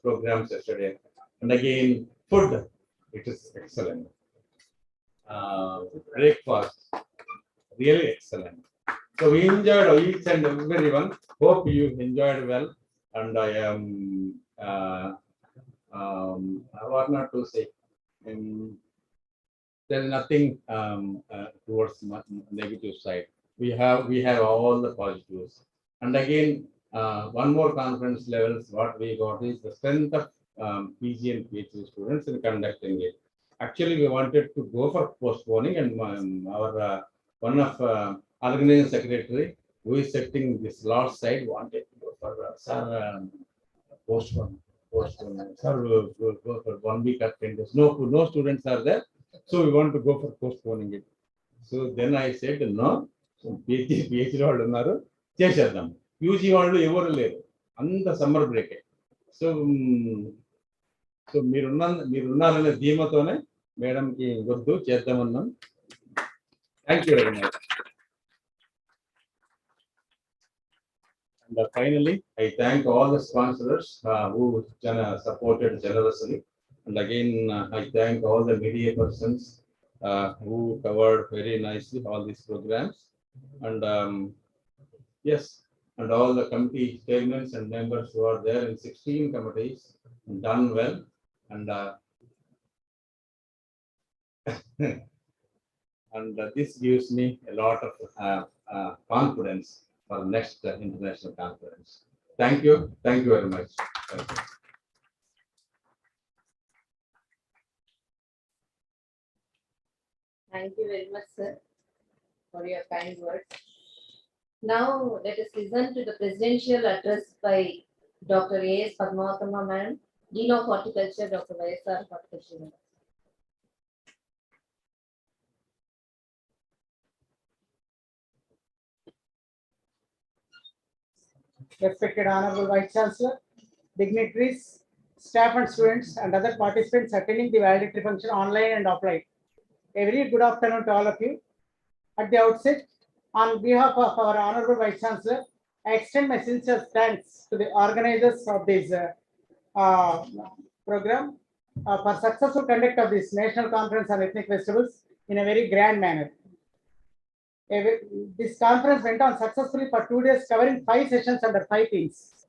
programs yesterday. And again, food, it is excellent. Breakfast, really excellent. So we enjoyed each and everyone. Hope you enjoyed well. And I am what not to say. There is nothing towards negative side. We have all the positives. And again, one more conference levels. What we got is the strength of PG and PhD students in conducting it. Actually, we wanted to go for postponing, and our one of organizing secretary who is setting this last side wanted to go for postpone. Sir, we'll go for 1 week or 10 days. No students are there, so we want to go for postponing it. So then I said no. So PhD వాళ్ళు ఉన్నారు, చేసేద్దాం. UG వాళ్ళు ఎవరు లేరు, అంత summer break. So మీరున్నారనే ధీమతోనే మేడంకి వద్దు చేద్దామన్నాం. Thank you very much. And finally, I thank all the sponsors who supported generously. And again, I thank all the media persons who covered very nicely all these programs. And yes, and all the committee chairmen and members who are there in 16 committees, done well. And and this gives me a lot of confidence for next international conference. Thank you very much. Thank you. Thank you very much, sir, for your kind words. Now, let us listen to the presidential address by Dr. A.S. Padmavatama Madam, Dean of Horticulture, Dr. Y.S.R. Horticulture. Respected Honorable Vice Chancellor, dignitaries, staff and students, and other participants attending the valedictory function online and offline. A very good afternoon to all of you. At the outset, on behalf of our Honorable Vice Chancellor, I extend my sincere thanks to the organizers of this program for successful conduct of this National Conference on Ethnic Festivals in a very grand manner. This conference went on successfully for 2 days, covering 5 sessions under 5 themes.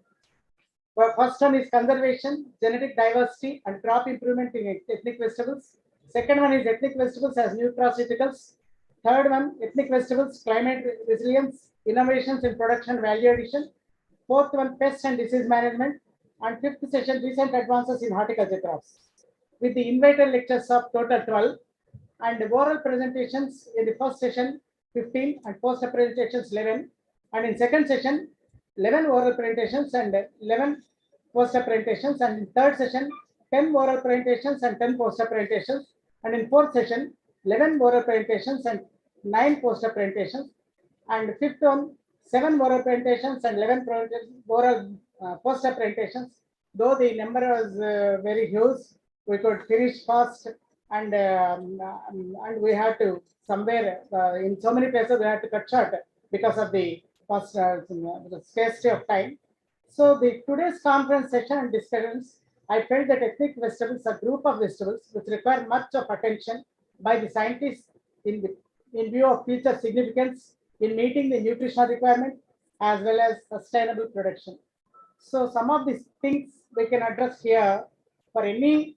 First one is conservation, genetic diversity, and crop improvement in ethnic festivals. Second one is ethnic festivals as nutraceuticals. Third one, ethnic festivals, climate resilience, innovations in production value addition. Fourth one, pest and disease management. And fifth session, recent advances in horticulture crops. With the invited lectures of total 12 and oral presentations in the first session 15 and poster presentations 11, and in second session 11 oral presentations and 11 poster presentations, and in third session 10 oral presentations and 10 poster presentations, and in fourth session 11 oral presentations and 9 poster presentations, and fifth one 7 oral presentations and 11 oral poster presentations. Though the number was very huge, we could finish fast, and we had to somewhere in so many places we had to cut short because of the first scarcity of time. So the today's conference session and discussions, I felt that ethnic festivals are a group of festivals which require much of attention by the scientists in view of future significance in meeting the nutritional requirement as well as sustainable production. So some of these things we can address here. For any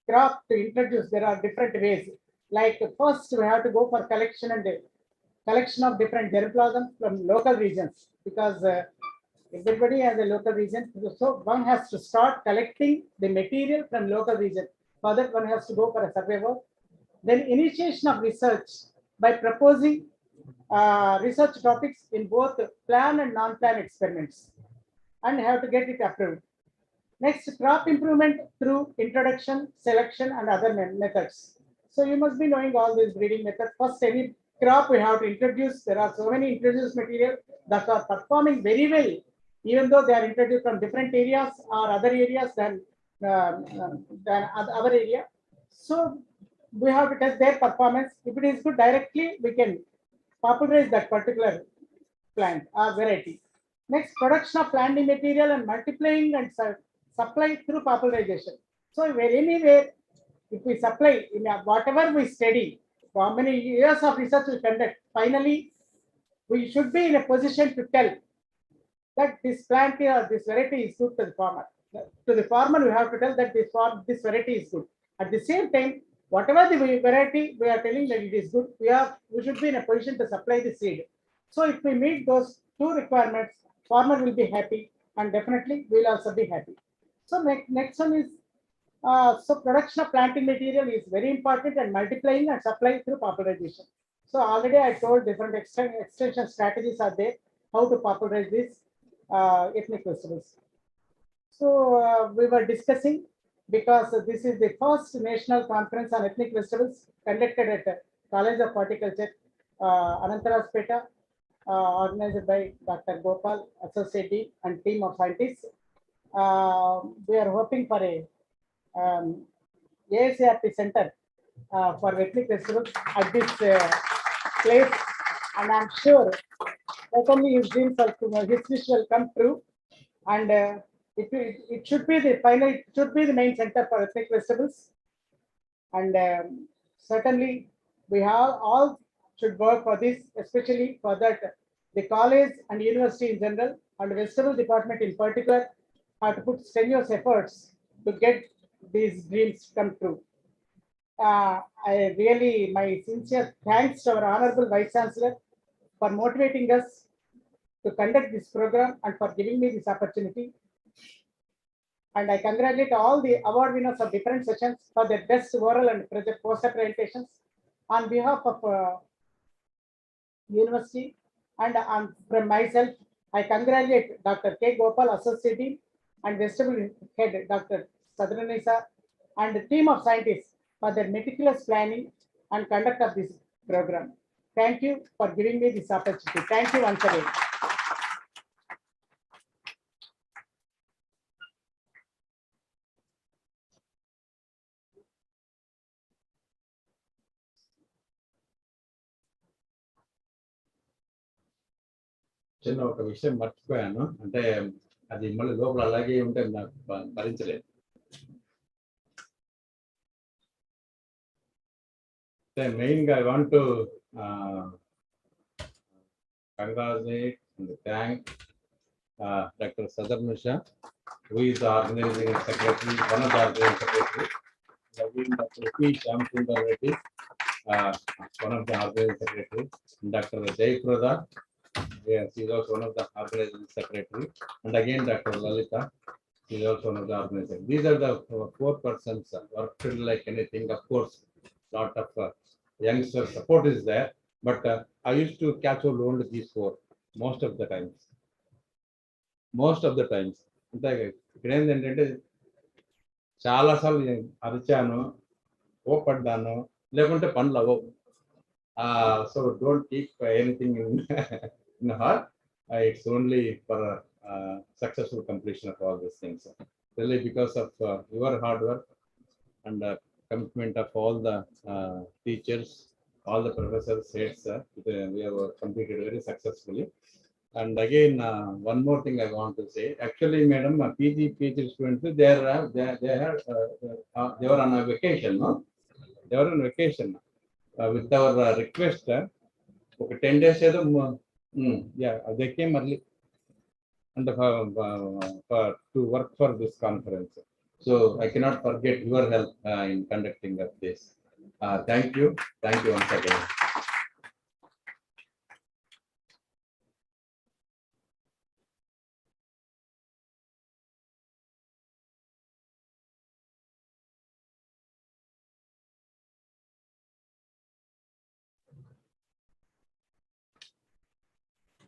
crop to introduce, there are different ways. Like first, we have to go for collection of different germplasm from local regions, because everybody has a local region. So one has to start collecting the material from local region. For that, one has to go for a survey work. Then initiation of research by proposing research topics in both plan and non-plan experiments, and have to get it approved. Next, crop improvement through introduction, selection, and other methods. So you must be knowing all these breeding methods. First, any crop we have to introduce. There are so many introduced material that are performing very well, even though they are introduced from different areas or other areas than our area. So we have to test their performance. If it is good directly, we can popularize that particular plant or variety. Next, production of planting material and multiplying and supply through popularization. So anywhere, if we supply in whatever we study, how many years of research we conduct, finally we should be in a position to tell that this plant or this variety is good to the farmer. To the farmer, we have to tell that this variety is good. At the same time, whatever the variety we are telling that it is good, we should be in a position to supply the seed. So if we meet those two requirements, farmer will be happy, and definitely we will also be happy. So next one is, so production of planting material is very important, and multiplying and supply through popularization. So already I told different extension strategies are there, how to popularize these ethnic festivals. So we were discussing, because this is the first national conference on ethnic festivals conducted at College of Horticulture, Anantaraspeta, organized by Dr. Gopal, Associate Dean, and team of scientists. We are hoping for a ASAP center for ethnic festivals at this place, and I'm sure certainly his dreams his wish will come true, and it should be the main center for ethnic festivals, and certainly we have all should work for this, especially for that the college and university in general and festival department in particular have to put strenuous efforts to get these dreams come true. My sincere thanks to our Honorable Vice Chancellor for motivating us to conduct this program and for giving me this opportunity. And I congratulate all the award winners of different sessions for their best oral and poster presentations. On behalf of university and from myself, I congratulate Dr. K. Gopal, Associate Dean, and Vegetable Head Dr. Sadranisa, and the team of scientists for their meticulous planning and conduct of this program. Thank you for giving me this opportunity. Thank you once again. చిన్న ఒక విషయం మర్చిపోయాను, అంటే అది మళ్ళీ లోపల అలాగే ఉంటే నాకు భరించలేదు. మెయిన్గా I want to congratulate and thank Dr. Sadar Misha, who is the organizing secretary, one of the organizing secretary. Again, Dr. P. Shamsundar Reddy, one of the organizing secretary. Dr. Jayprada, yes, he is also one of the organizing secretary. And again, Dr. Lalita, he is also one of the organizing. These are the 4 persons worked like anything. Of course, lot of youngster support is there, but I used to catch hold only these 4 most of the times. అంటే ఇక్కడ ఏంటంటే చాలాసార్లు అరిచాను, కోపడ్డాను, లేకుంటే పనులు అవ్వవు. So don't keep anything in heart. It's only for successful completion of all these things. Really, because of your hard work and commitment of all the teachers, all the professors, heads, we have completed very successfully. And again, one more thing I want to say. Actually, madam, PG students, they were on a vacation, no? They were on vacation. With our request, okay, 10 days, yeah, they came early and to work for this conference. So I cannot forget your help in conducting of this. Thank you once again.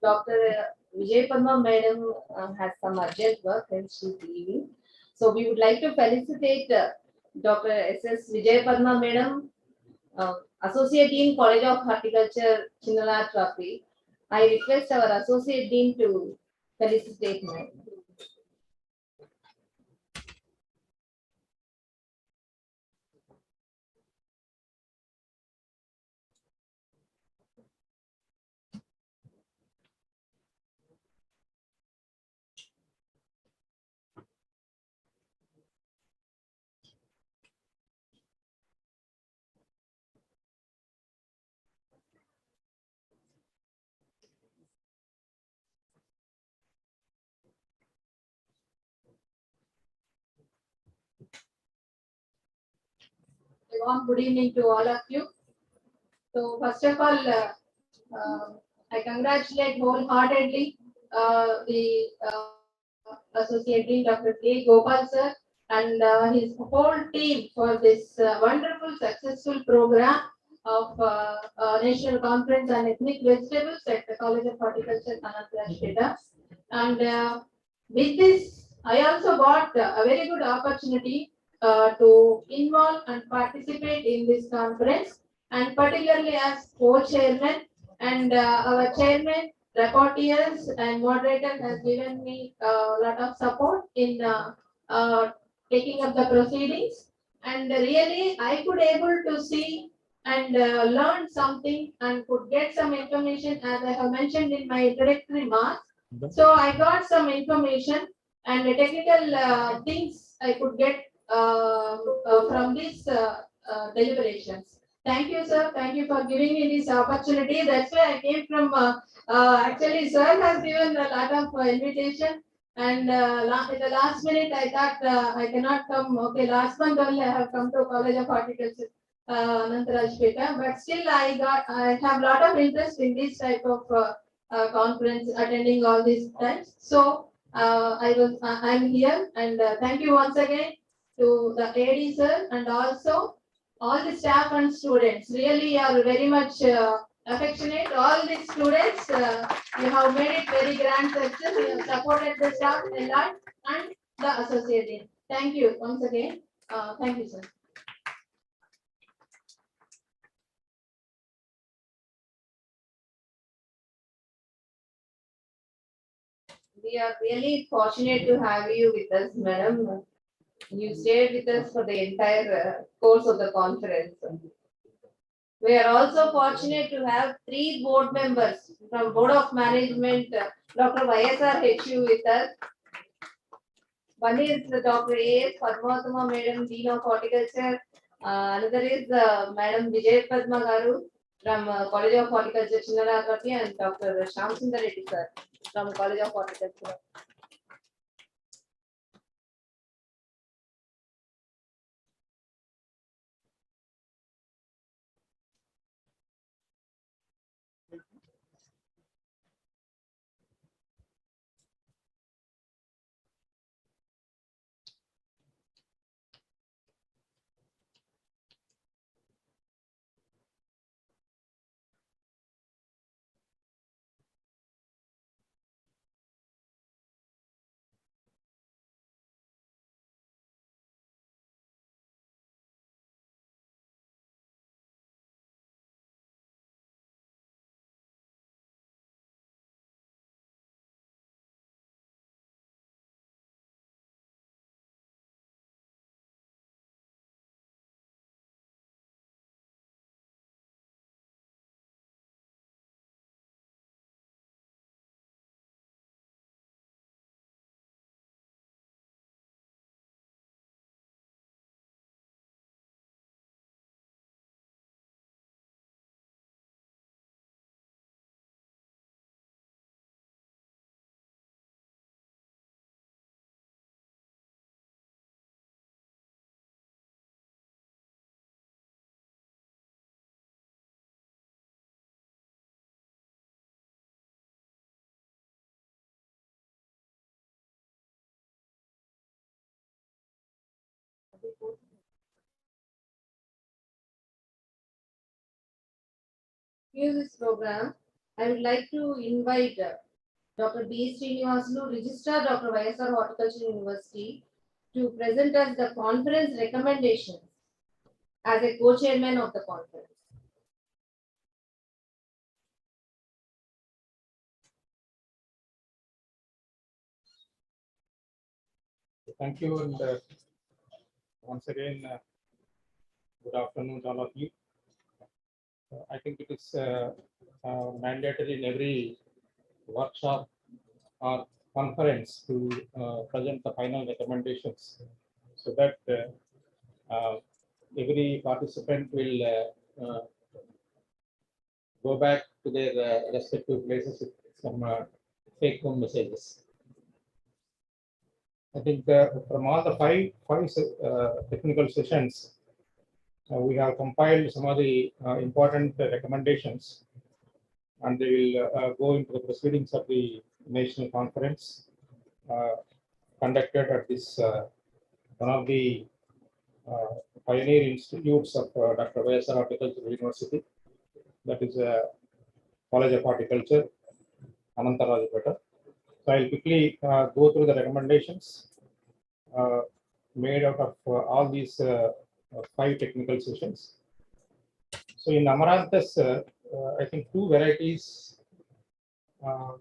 Dr. Vijay Padma madam has some urgent work and she's leaving. So we would like to felicitate Dr. S.S. Vijay Padma madam, Associate Dean, College of Horticulture, Chinnala Trophy. I request our Associate Dean to felicitate madam. Good evening to all of you. So first of all, I congratulate wholeheartedly the Associate Dean Dr. K. Gopal sir and his whole team for this wonderful successful program of National Conference on Ethnic Vegetables at the College of Horticulture, Anantapeta. And with this, I also got a very good opportunity to involve and participate in this conference, and particularly as co-chairman, and our chairman, rapporteurs and moderator has given me a lot of support in taking up the proceedings, and really I could able to see and learn something and could get some information as I have mentioned in my introductory remarks. So I got some information and the technical things I could get from these deliberations. Thank you, sir. Thank you for giving me this opportunity. That's why I came from. Actually, sir has given a lot of invitation, and at the last minute, I thought I cannot come. Okay, last month only I have come to College of Horticulture, Anantapeta, but still I have a lot of interest in this type of conference, attending all these times. So I'm here, and thank you once again to the AD sir and also all the staff and students. Really are very much affectionate. All the students, you have made it very grand success. You have supported the staff a lot and the associate. Thank you once again. Thank you, sir. We are really fortunate to have you with us, madam. You stayed with us for the entire course of the conference. We are also fortunate to have three board members from Board of Management, Dr. YSR with us. One is Dr. A. Padmatama Madam, Dean of Horticulture. Another is Madam Vijay Padma Garu from College of Horticulture, Chinnarakarti, and Dr. Shyam Sundar Reddy sir from College of Horticulture. Here this program, I would like to invite Dr. B. Srinivasulu, Registrar Dr. YSR Horticulture University, to present us the conference recommendations as a co-chairman of the conference. Thank you, and once again, good afternoon to all of you. I think it is mandatory in every workshop or conference to present the final recommendations, so that every participant will go back to their respective places with some take-home messages. I think from all the five technical sessions, we have compiled some of the important recommendations, and they will go into the proceedings of the national conference conducted at this one of the pioneer institutes of Dr. YSR Horticulture University, that is College of Horticulture, Anantarajapeta. So I'll quickly go through the recommendations made out of all these five technical sessions. So in Amaranthus, I think two varieties were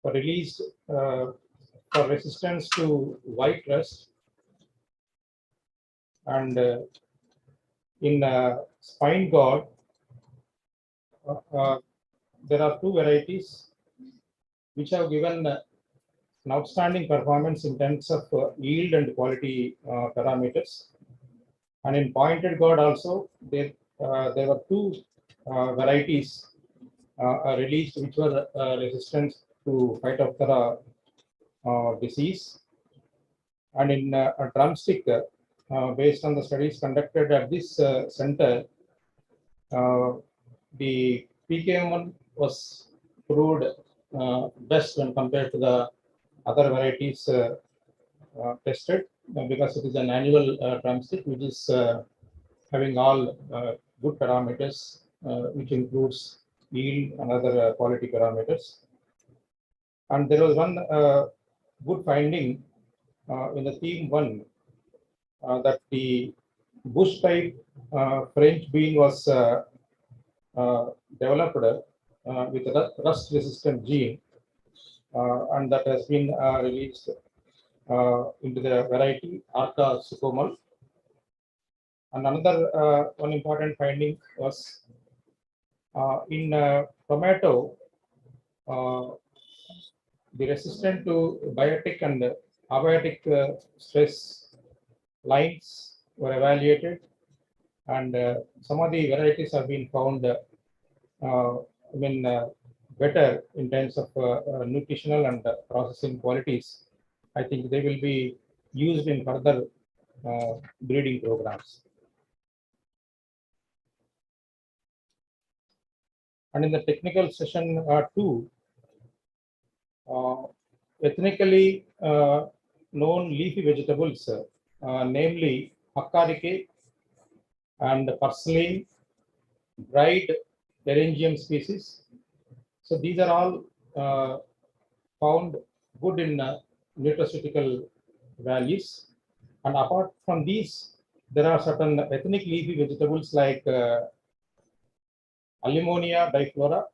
released for resistance to white rust, and in spine gourd, there are two varieties which have given an outstanding performance in terms of yield and quality parameters. And in pointed gourd also, there were two varieties released which were resistant to Phytophthora disease. And in a drumstick, based on the studies conducted at this center, the PKM1 was proved best when compared to the other varieties tested, because it is an annual drumstick which is having all good parameters, which includes yield and other quality parameters. And there was one good finding in the theme one, that the bush type French bean was developed with a rust resistant gene, and that has been released into the variety Arca sucomal. And another one important finding was in tomato, the resistant to biotic and abiotic stress lines were evaluated, and some of the varieties have been found, better in terms of nutritional and processing qualities. I think they will be used in further breeding programs. And in the technical session 2, ethnically known leafy vegetables, namely Hakkarike and purslane, dried Eryngium species. So these are all found good in nutraceutical values. And apart from these, there are certain ethnic leafy vegetables like Alumonia diflora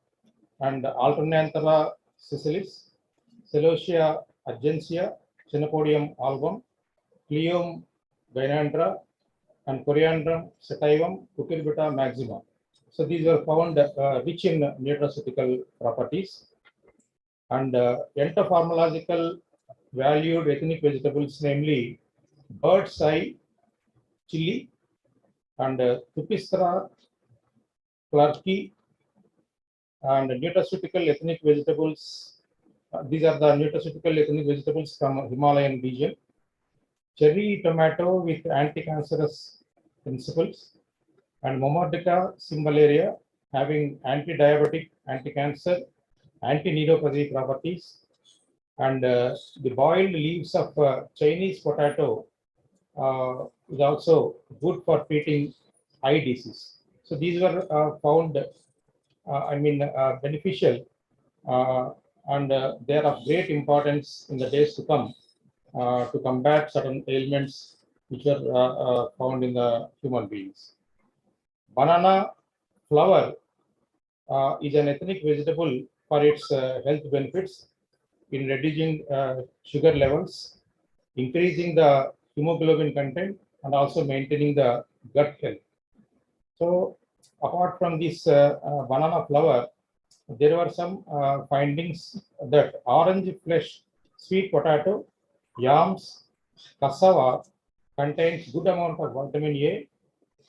and Alternanthera sessilis, Celosia urgensia, Chenopodium album, Cleome gynandra, and Coriandrum sativum, Cucurbita maxima. So these were found rich in nutraceutical properties. And entomological valued ethnic vegetables, namely bird's eye chili and Thupistra clarki, and nutraceutical ethnic vegetables. These are the nutraceutical ethnic vegetables from Himalayan region. Cherry tomato with anti-cancerous principles, and Momordica cingularia having anti-diabetic, anti-cancer, anti-neuropathy properties, and the boiled leaves of Chinese potato is also good for treating eye disease. So these were found, beneficial, and they are of great importance in the days to come to combat certain ailments which are found in the human beings. Banana flower is an ethnic vegetable for its health benefits in reducing sugar levels, increasing the hemoglobin content, and also maintaining the gut health. So apart from this banana flower, there were some findings that orange flesh, sweet potato, yams, cassava contains good amount of vitamin A,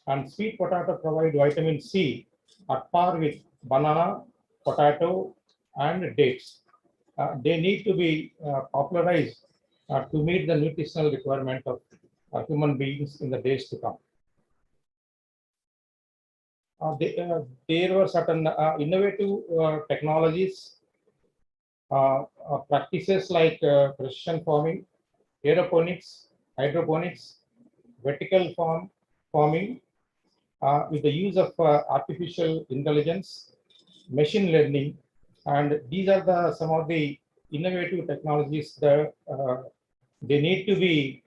and sweet potato provide vitamin C at par with banana, potato, and dates. They need to be popularized to meet the nutritional requirement of human beings in the days to come. There were certain innovative technologies, practices like precision farming, aeroponics, hydroponics, vertical farming, with the use of artificial intelligence, machine learning, and these are some of the innovative technologies that they need to be,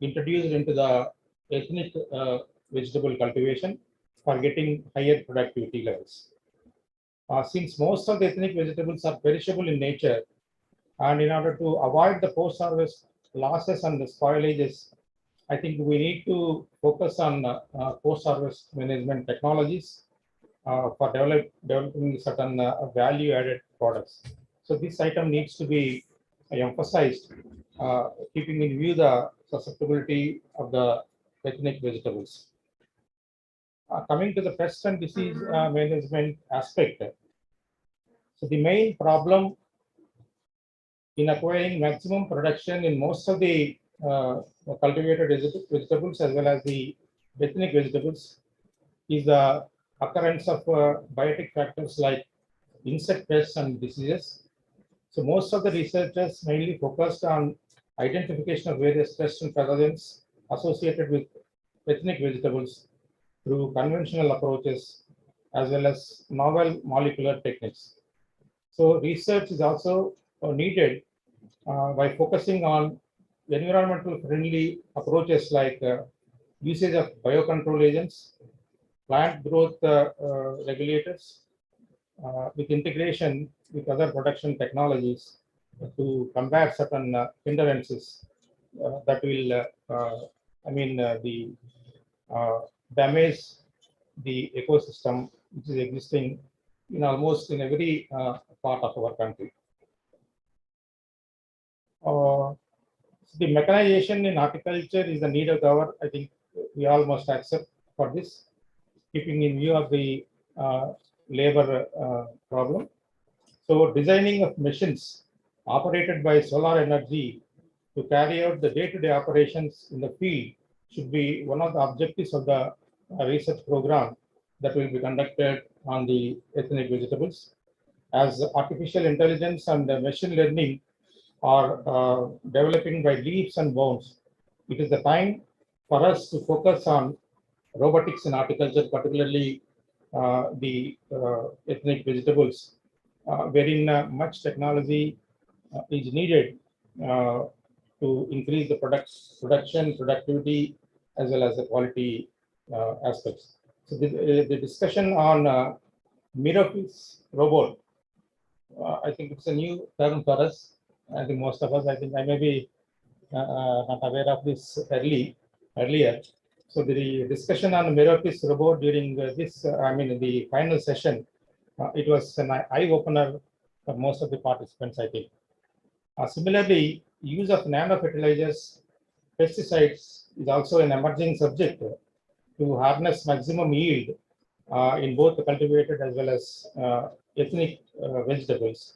introduced into the ethnic vegetable cultivation for getting higher productivity levels. Since most of the ethnic vegetables are perishable in nature, and in order to avoid the post-harvest losses and the spoilages, I think we need to focus on post-harvest management technologies for developing certain value-added products. So this item needs to be emphasized, keeping in view the susceptibility of the ethnic vegetables. Coming to the pest and disease management aspect, so the main problem in acquiring maximum production in most of the cultivated vegetables as well as the ethnic vegetables is the occurrence of biotic factors like insect pests and diseases. So most of the researchers mainly focused on identification of various pests and pathogens associated with ethnic vegetables through conventional approaches as well as novel molecular techniques. So research is also needed by focusing on environmental friendly approaches like usage of biocontrol agents, plant growth regulators, with integration with other production technologies to combat certain hindrances that will damage the ecosystem which is existing in almost in every part of our country. The mechanization in horticulture is the need of the hour. I think we all must accept for this, keeping in view of the labor problem. So designing of machines operated by solar energy to carry out the day-to-day operations in the field should be one of the objectives of the research program that will be conducted on the ethnic vegetables. As artificial intelligence and machine learning are developing by leaps and bounds, it is the time for us to focus on robotics in horticulture, particularly the ethnic vegetables, wherein much technology is needed to increase the production, productivity, as well as the quality aspects. So the discussion on mirrorless robot, I think it's a new term for us. I think most of us, I think I may be not aware of this earlier. So the discussion on mirrorless robot during the final session, it was an eye opener for most of the participants, I think. Similarly, use of nano fertilizers, pesticides is also an emerging subject to harness maximum yield in both the cultivated as well as ethnic vegetables.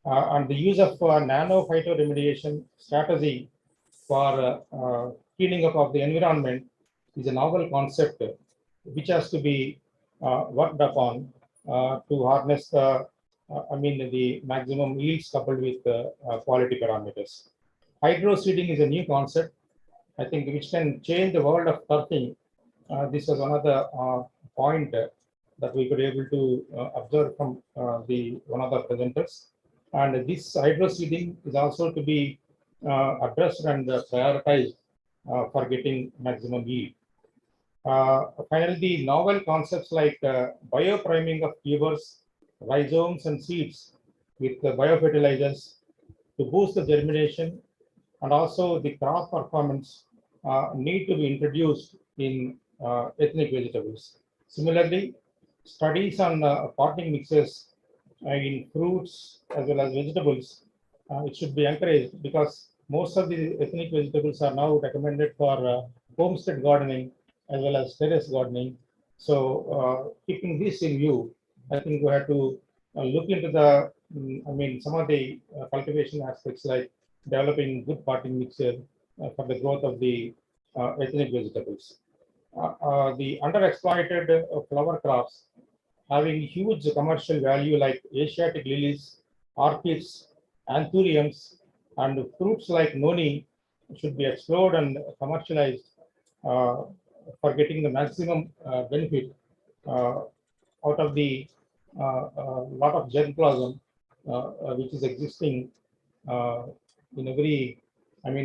And the use of nano phytoremediation strategy for cleaning up of the environment is a novel concept which has to be worked upon to harness the maximum yields coupled with quality parameters. Hydro seeding is a new concept, I think, which can change the world of turfing. This was one of the point that we could able to observe from one of the presenters. And this hydro seeding is also to be addressed and prioritized for getting maximum yield. Finally, the novel concepts like biopriming of tubers, rhizomes, and seeds with biofertilizers to boost the germination and also the crop performance need to be introduced in ethnic vegetables. Similarly, studies on potting mixes in fruits as well as vegetables, it should be encouraged because most of the ethnic vegetables are now recommended for homestead gardening as well as terrace gardening. So keeping this in view, I think we have to look into the, some of the cultivation aspects like developing good potting mixture for the growth of the ethnic vegetables. The underexploited flower crops having huge commercial value like Asiatic lilies, orchids, anthuriums, and fruits like noni should be explored and commercialized for getting the maximum benefit out of the lot of germplasm which is existing in every,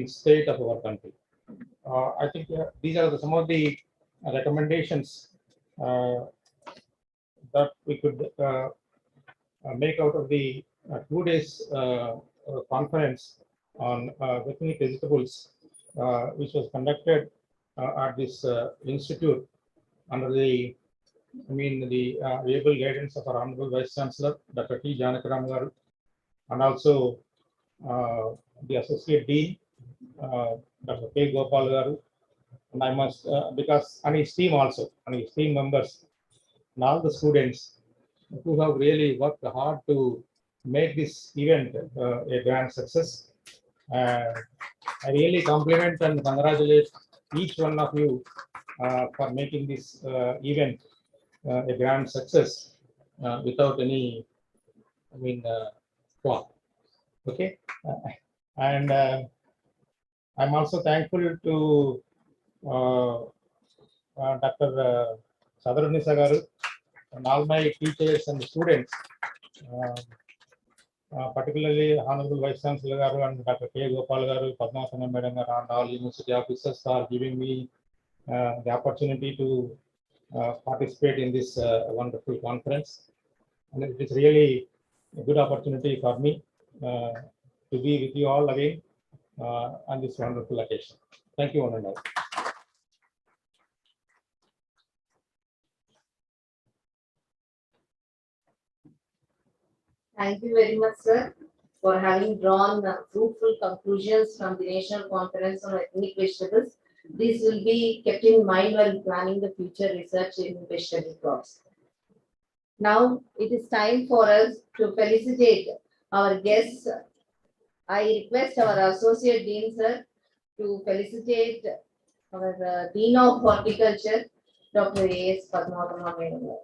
state of our country. I think these are some of the recommendations that we could make out of the 2 days conference on ethnic vegetables, which was conducted at this institute under the able guidance of our Honorable Vice Chancellor, Dr. T. Janakaram Garu, and also the Associate Dean, Dr. K. Gopal Garu, and I must, because, and his team also, and his team members, and all the students who have really worked hard to make this event a grand success. I really compliment and congratulate each one of you for making this event a grand success without any, flaw. Okay, and I'm also thankful to Dr. Sadharunisa Garu and all my teachers and students, particularly Honorable Vice Chancellor Garu and Dr. K. Gopal Garu, Padmasana Madam, and all university officers are giving me the opportunity to participate in this wonderful conference. And it is really a good opportunity for me to be with you all again on this wonderful occasion. Thank you, one and all. Thank you very much, sir, for having drawn fruitful conclusions from the National Conference on Ethnic Vegetables. These will be kept in mind while planning the future research in vegetable crops. Now it is time for us to felicitate our guests. I request our Associate Dean, sir, to felicitate our Dean of Horticulture, Dr. A.S. Padmavatama Madam.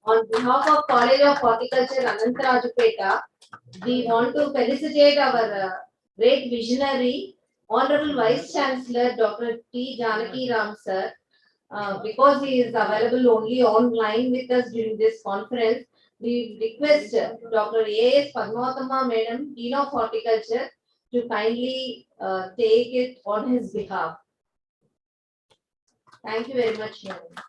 On behalf of College of Horticulture, Anantarajupeta, we want to felicitate our great visionary, Honorable Vice Chancellor Dr. T. Janaki Ram sir, because he is available only online with us during this conference. We request Dr. A.S. Padmavatama Madam, Dean of Horticulture, to kindly take it on his behalf. Thank you very much, Madam.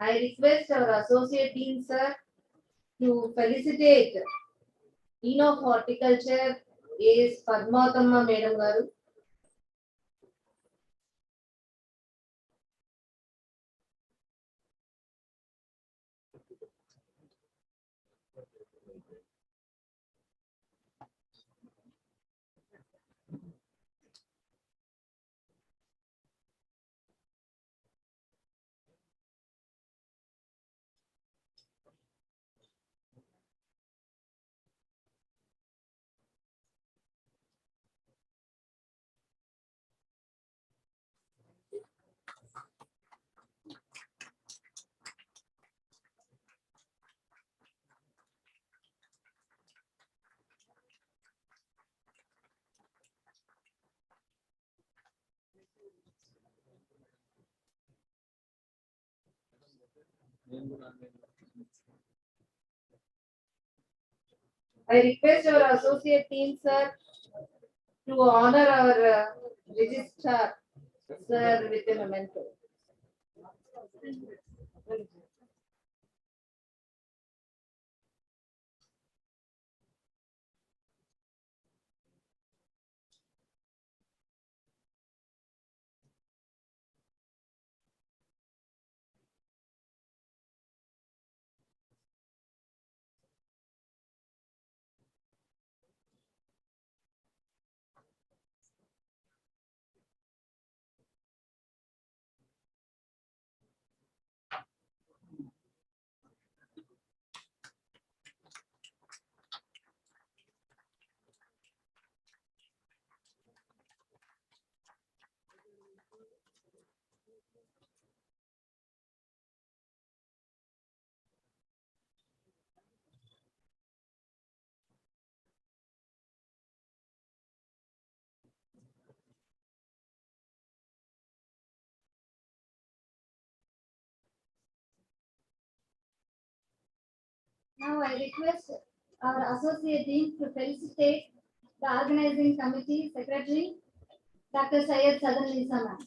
I request our Associate Dean, sir, to felicitate Dean of Horticulture is Padmavatama Madam Garu. I request our Associate Dean, sir, to honor our registrar, sir, with a memento. Now I request our Associate Dean to felicitate the organizing committee secretary, Dr. Syed Sadan Nisa ma'am.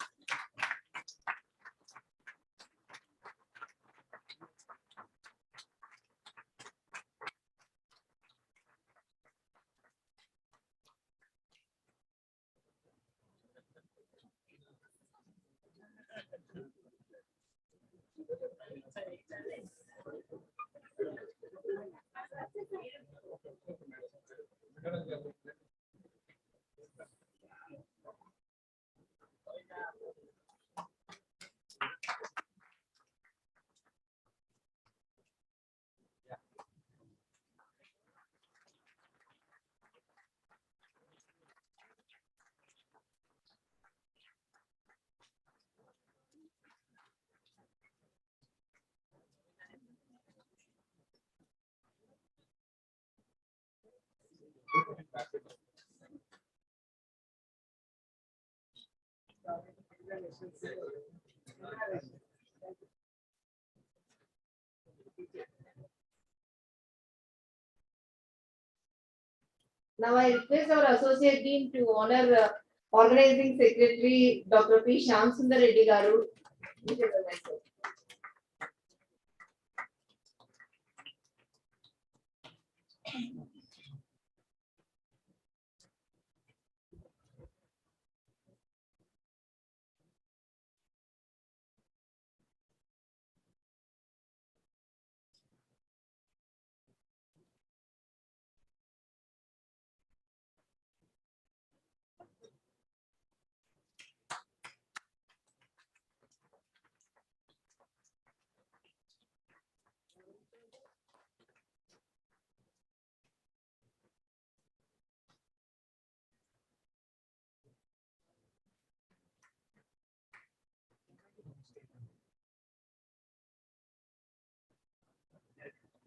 Now I request our Associate Dean to honor Organizing Secretary Dr. P. Shyam Sundar Reddy Garu.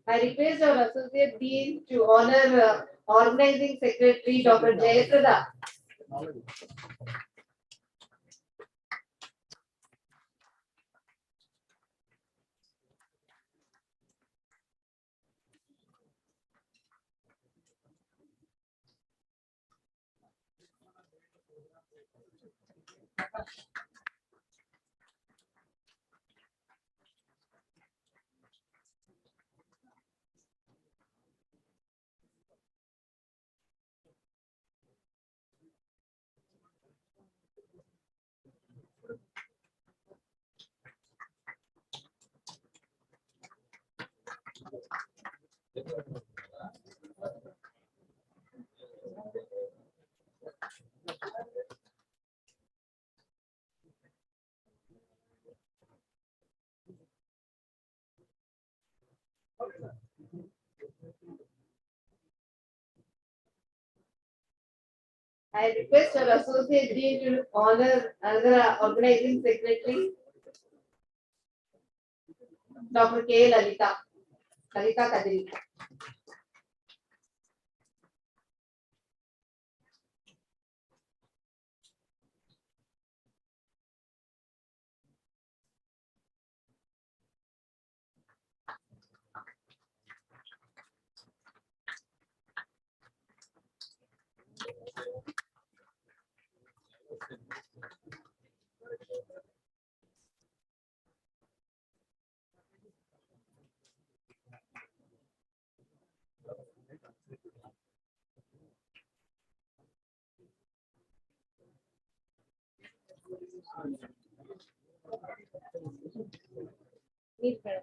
I request our Associate Dean to honor Organizing Secretary Dr. Jayaprada. I request our Associate Dean to honor another Organizing Secretary, Dr. K. Lalita Kadiri. Meet madam.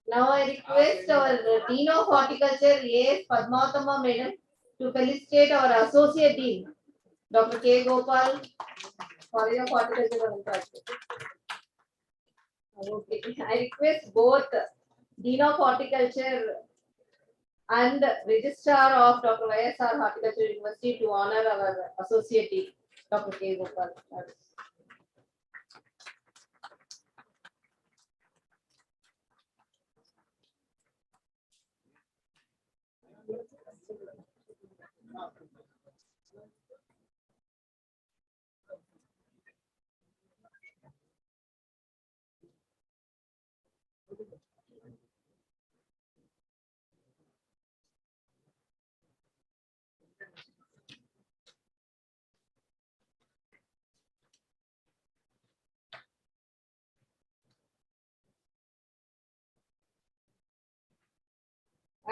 Now I request our Dean of Horticulture, A.S. Padmavatama Madam, to felicitate our Associate Dean, Dr. K. Gopal, College of Horticulture. Okay, I request both Dean of Horticulture and Registrar of Dr. YSR Horticulture University to honor our Associate Dean, Dr. K. Gopal.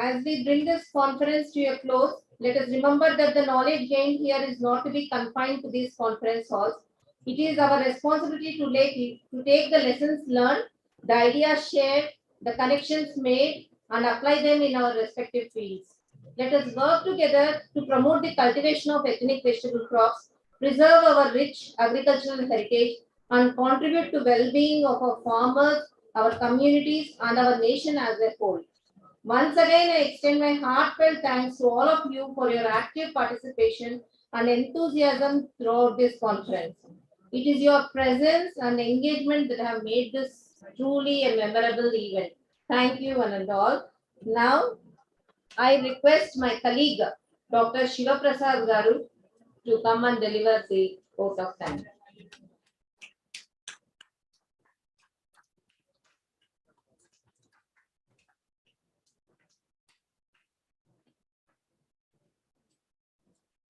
As we bring this conference to a close, Let us remember that the knowledge gained here is not to be confined to these conference halls. It is our responsibility to take the lessons learned, the ideas shared, the connections made, and apply them in our respective fields. Let us work together to promote the cultivation of ethnic vegetable crops, preserve our rich agricultural heritage, and contribute to well-being of our farmers, our communities, and our nation as a whole. Once again, I extend my heartfelt thanks to all of you for your active participation and enthusiasm throughout this conference. It is your presence and engagement that have made this truly a memorable event. Thank you, one and all. Now, I request my colleague, Dr. Shiva Prasad Garu, to come and deliver the vote of thanks.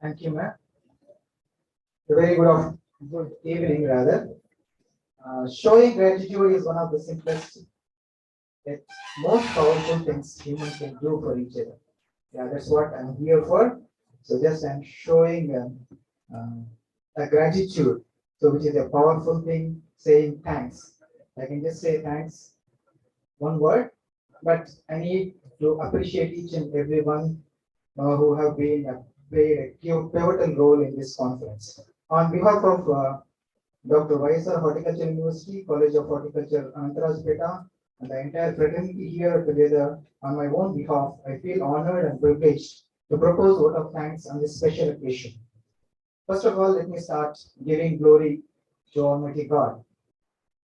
Thank you, ma'am. A very good evening, rather. Showing gratitude is one of the simplest yet most powerful things humans can do for each other. Yeah, that's what I'm here for. So just I'm showing a gratitude, so which is a powerful thing, saying thanks. I can just say thanks, one word, but I need to appreciate each and every one who have been played a pivotal role in this conference. On behalf of Dr. Vaisar Horticulture University, College of Horticulture, Antarajpeta, and the entire fraternity here together, on my own behalf, I feel honored and privileged to propose vote of thanks on this special occasion. First of all, let me start giving glory to Almighty God.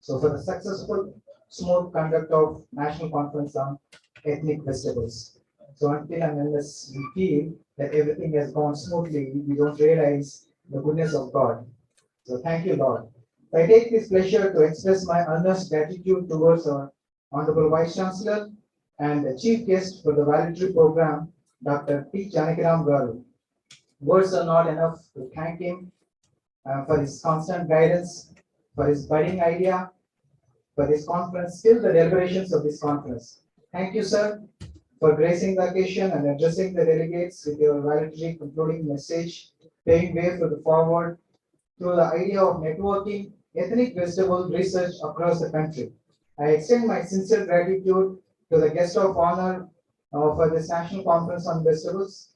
So for the successful, smooth conduct of National Conference on Ethnic Vegetables. So until and unless we feel that everything has gone smoothly, we don't realize the goodness of God. So thank you, Lord. I take this pleasure to express my earnest gratitude towards our Honorable Vice Chancellor and the Chief Guest for the Valedictory program, Dr. T. Janakiram Garu. Words are not enough to thank him for his constant guidance, for his budding idea, for this conference, still the deliberations of this conference. Thank you, sir, for gracing the occasion and addressing the delegates with your valedictory concluding message, paving way for the forward through the idea of networking ethnic vegetable research across the country. I extend my sincere gratitude to the guest of honor for this National Conference on Vegetables,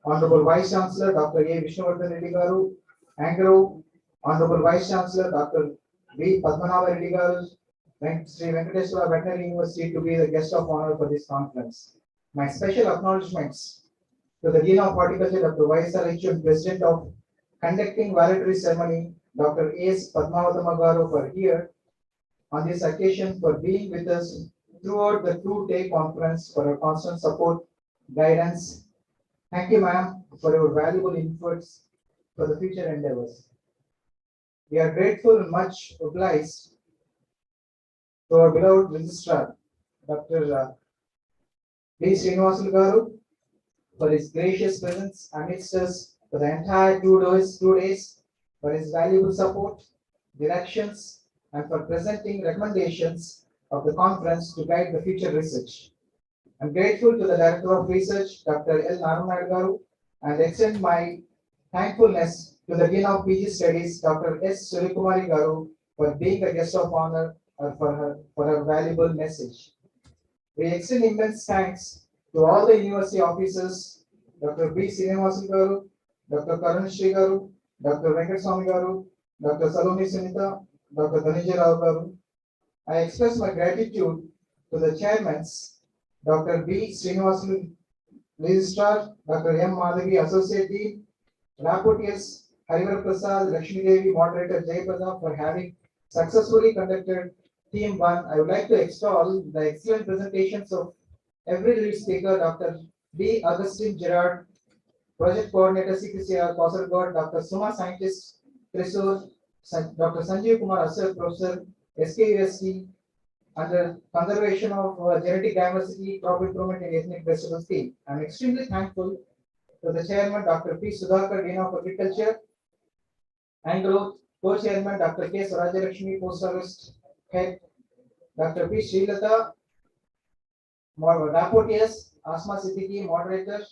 Honorable Vice Chancellor Dr. A. Vishnuvardhan Reddy Garu, Angro, Honorable Vice Chancellor Dr. V. Padmanabha Reddy Garu, Sri Venkateswara Veterinary University to be the guest of honor for this conference. My special acknowledgements to the Dean of Horticulture Dr. Y.S.R. and President of conducting valedictory ceremony, Dr. A.S. Padmavatama Garu, for here on this occasion, for being with us throughout the 2-day conference, for your constant support, guidance. Thank you, ma'am, for your valuable inputs for the future endeavors. We are grateful and much obliged to our beloved registrar, Dr. V. Srinivasan Garu, for his gracious presence amidst us for the entire 2 days, for his valuable support, directions, and for presenting recommendations of the conference to guide the future research. I'm grateful to the Director of Research, Dr. L. Narayana Garu, and extend my thankfulness to the Dean of PG Studies, Dr. S. Surikumari Garu, for being a guest of honor for her valuable message. We extend immense thanks to all the university officers, Dr. B. Srinivasan Garu, Dr. Karan Shri Garu, Dr. Venkateswamy Garu, Dr. Saloni Sunita, Dr. Dhananjay Rao Garu. I express my gratitude to the chairmen, Dr. B. Srinivasan, Registrar, Dr. M. Madhavi, Associate Dean, Rapporteurs, Harivar Prasad, Lakshmi Devi, Moderator Jayaprada, for having successfully conducted Team 1. I would like to extol the excellent presentations of every lead speaker, Dr. D. Augustine Gerard, Project Coordinator CPCR, Kasaragod, Dr. Suma, Scientist, Thrissur, Dr. Sanjeev Kumar, Associate Professor, SKUST, under conservation of genetic diversity, crop improvement in ethnic vegetables team. I am extremely thankful to the chairman, Dr. P. Sudhakar, Dean of Agriculture and Growth, co-chairman, Dr. K. Swarajya Post Office Head, Dr. P. Srilata, rapporteurs, Asma Siddiqui, moderator,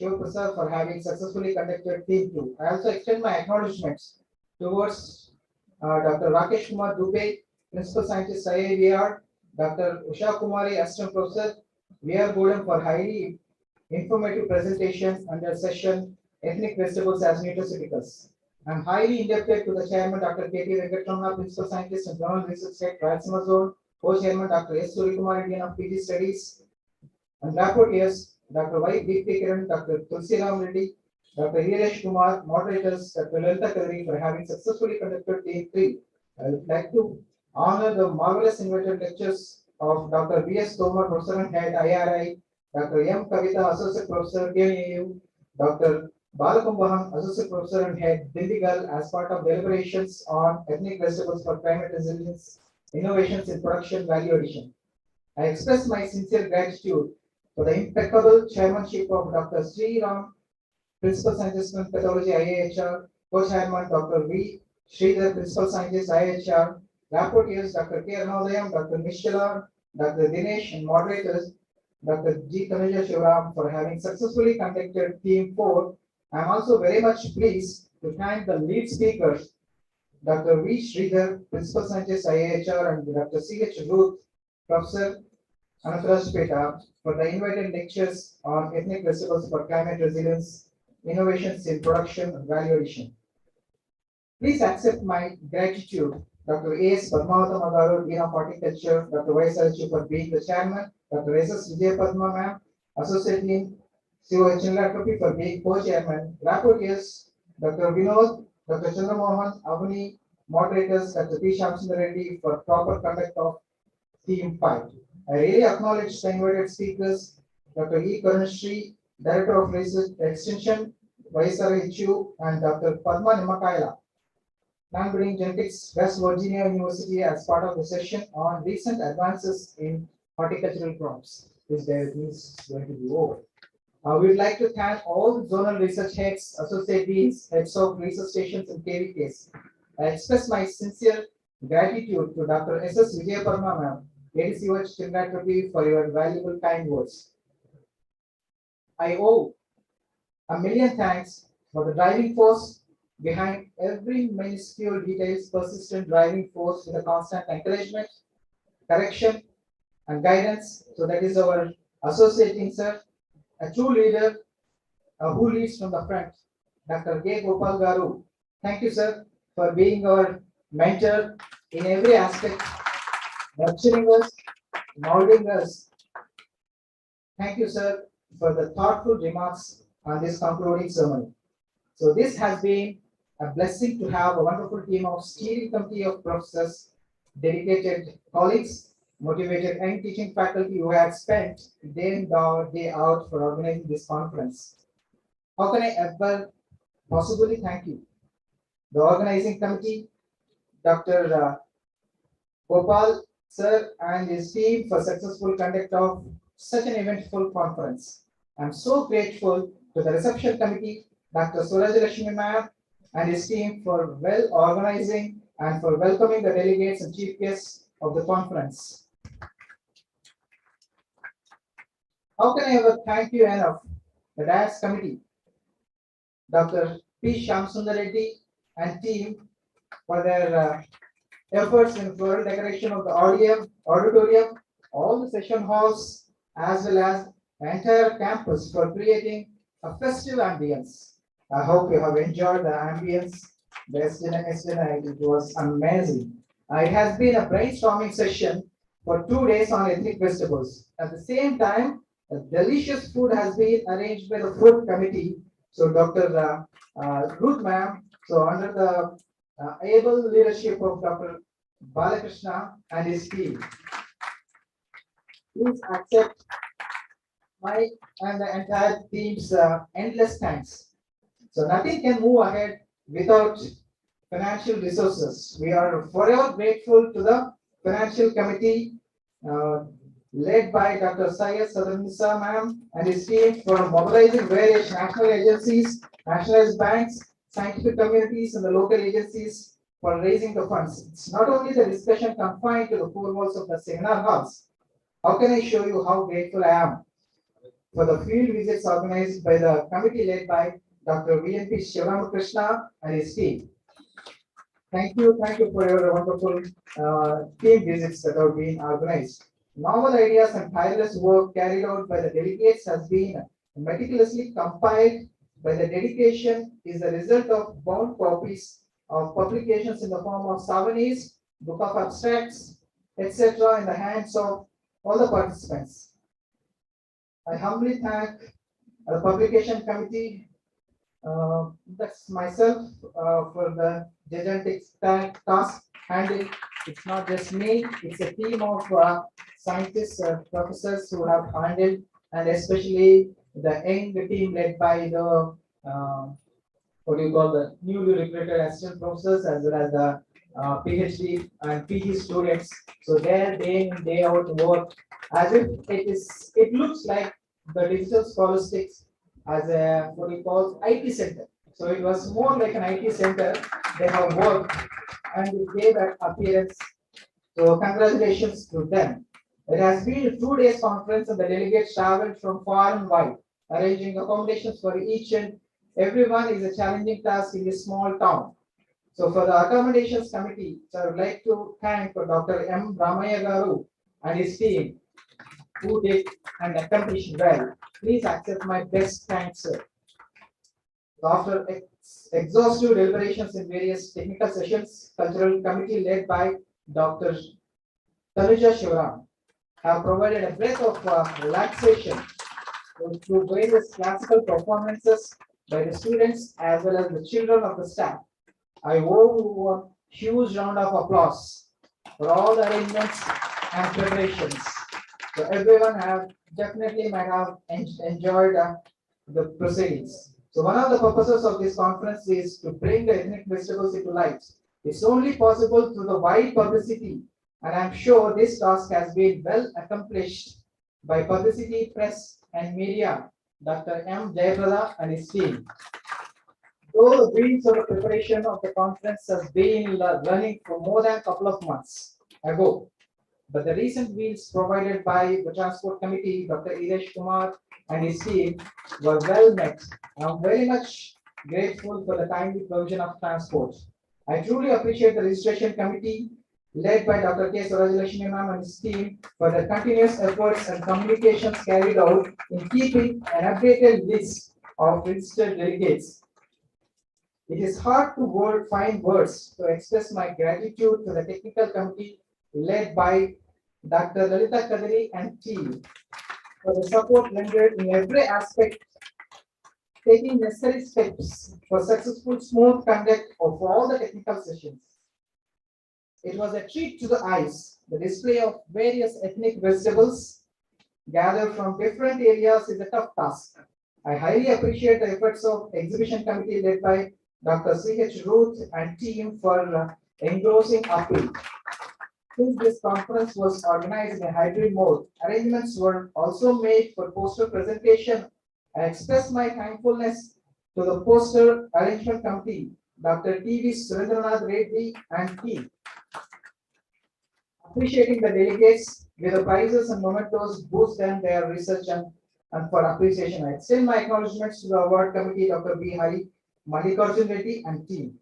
Shivaprasad for having successfully conducted theme 2. I also extend my acknowledgements towards Dr. Rakesh Kumar Dubey, Principal Scientist IAVR, Dr. Usha Kumari, Assistant Professor, VR Godam for highly informative presentation under session Ethnic Vegetables as Nutraceuticals. I'm highly indebted to the Chairman Dr. K.T. Venkatramana, Principal Scientist and General Research State, Rayalaseema Zone, Co-Chairman Dr. S. Suryakumar, Dean of PG Studies, and rapporteurs Dr. Y. B.P. Kiran, Dr. Tulsiram Reddy, Dr. Hiresh Kumar, moderators Dr. Lalita Kadri for having successfully conducted Team 3. I would like to honor the marvelous invited lectures of Dr. B.S. Tomar, Professor and Head IRI, Dr. M. Kavita, Associate Professor, KNAU, Dr. Balakumbaham, Associate Professor and Head, Dindigal, as part of deliberations on ethnic vegetables for climate resilience, innovations in production, value addition. I express my sincere gratitude for the impeccable chairmanship of Dr. Sri Ram, Principal Scientist in Pathology, IAHR, Co-Chairman Dr. V. Sridhar, Principal Scientist, IAHR, rapporteurs Dr. K. Ranodayam, Dr. Mishila, Dr. Dinesh, and moderators Dr. G. Tanuja Shivaram for having successfully conducted Team 4. I am also very much pleased to thank the lead speakers, Dr. V. Sridhar, Principal Scientist, IAHR, and Dr. C.H. Ruth, Professor, Anatharaspeta, for the invited lectures on ethnic vegetables for climate resilience, innovations in production, and value addition. Please accept my gratitude, Dr. A.S. Padmavatam Agaru, Dean of Horticulture, Dr. Y. Sarachi for being the chairman, Dr. S.S. Vijay Padma ma'am, Associate Dean, C.O. Chinlakapi for being co-chairman, rapporteurs, Dr. Vinod, Dr. Chandramohan, Avani, moderators, Dr. P. Shamsundar Reddy for proper conduct of Team 5. I really acknowledge the invited speakers, Dr. E. Karunashri, Director of Research Extension, YSRHU, and Dr. Padma Nimakaila, non-breeding genetics, West Virginia University, as part of the session on recent advances in horticultural crops. This day is going to be over. We would like to thank all the zonal research heads, associate deans, heads of research stations and KVKs. I express my sincere gratitude to Dr. S.S. Vijay Parma ma'am, ADCOH Chinlakapi, for your valuable kind words. I owe a million thanks for the driving force behind every minuscule details, persistent driving force with a constant encouragement, correction, and guidance. So that is our associating sir, a true leader who leads from the front, Dr. K. Gopal Garu. Thank you, sir, for being our mentor in every aspect, nurturing us, molding us. Thank you, sir, for the thoughtful remarks on this concluding ceremony. So this has been a blessing to have a wonderful team of steering committee of professors, dedicated colleagues, motivated and teaching faculty who have spent day in day out for organizing this conference. How can I ever possibly thank you? The organizing committee, Dr. Gopal sir and his team for successful conduct of such an eventful conference. I'm so grateful to the reception committee, Dr. Suraj Lakshmi ma'am and his team for well organizing and for welcoming the delegates and chief guests of the conference. How can I ever thank you enough? The DAS committee, Dr. P. Shamsundar Reddy and team for their efforts in floral decoration of the auditorium, all the session halls, as well as the entire campus for creating a festive ambience. I hope you have enjoyed the ambience. Yesterday it was amazing. It has been a brainstorming session for 2 days on ethnic vegetables. At the same time, a delicious food has been arranged by the food committee. So Dr. Ruth ma'am, so under the able leadership of Dr. Balakrishna and his team. Please accept my and the entire team's endless thanks. So nothing can move ahead without financial resources. We are forever grateful to the financial committee led by Dr. Syed Sadamisa ma'am and his team for mobilizing various national agencies, nationalized banks, scientific communities and the local agencies for raising the funds. It's not only the discussion confined to the four walls of the seminar halls. How can I show you how grateful I am? for the field visits organized by the committee led by Dr. VNP Shivamakrishna and his team. Thank you for your wonderful team visits that have been organized. Novel ideas and tireless work carried out by the delegates has been meticulously compiled by the dedication is the result of bound copies of publications in the form of souvenirs, book of abstracts, etc. in the hands of all the participants. I humbly thank the publication committee, that's myself, for the gigantic task handled. It's not just me, it's a team of scientists, professors who have handled, and especially the young team led by the what do you call the newly recruited assistant professors as well as the PhD and PG students. So their day in day out work as if it looks like the digital scholastics as a what do you call IT center. So it was more like an IT center. They have worked and it gave an appearance. So congratulations to them. It has been a 2 days conference and the delegates traveled from far and wide, arranging accommodations for each and everyone is a challenging task in this small town. So for the accommodations committee, so I would like to thank Dr. M. Ramaya Garu and his team who did and accomplished well. Please accept my best thanks, sir. After exhaustive deliberations in various technical sessions, cultural committee led by Dr. Tanuja Shivaram have provided a breath of relaxation through various classical performances by the students as well as the children of the staff. I owe a huge round of applause for all the arrangements and preparations. So everyone have definitely might have enjoyed the proceedings. So one of the purposes of this conference is to bring the ethnic festivals into light. It's only possible through the wide publicity, and I'm sure this task has been well accomplished by publicity, press, and media. Dr. M. Jayaprada and his team. Though the wheels of the preparation of the conference has been running for more than a couple of months ago, but the recent wheels provided by the Transport Committee, Dr. Iresh Kumar and his team were well met. I'm very much grateful for the timely provision of transport. I truly appreciate the registration committee led by Dr. K. Surajalakshmi ma'am and his team for the continuous efforts and communications carried out in keeping an updated list of registered delegates. It is hard to find words to express my gratitude to the technical committee led by Dr. Lalita Kadari and team for the support rendered in every aspect, taking necessary steps for successful smooth conduct of all the technical sessions. It was a treat to the eyes. The display of various ethnic vegetables gathered from different areas is a tough task. I highly appreciate the efforts of exhibition committee led by Dr. C.H. Ruth and team for engrossing appeal. Since this conference was organized in a hybrid mode, arrangements were also made for poster presentation. I express my thankfulness to the poster arrangement committee, Dr. T.V. Surendranath Reddy and team. Appreciating the delegates with the prizes and mementos boost them their research and for appreciation. I extend my acknowledgements to the award committee, Dr. B. Hari, Mallikarjun Reddy and team.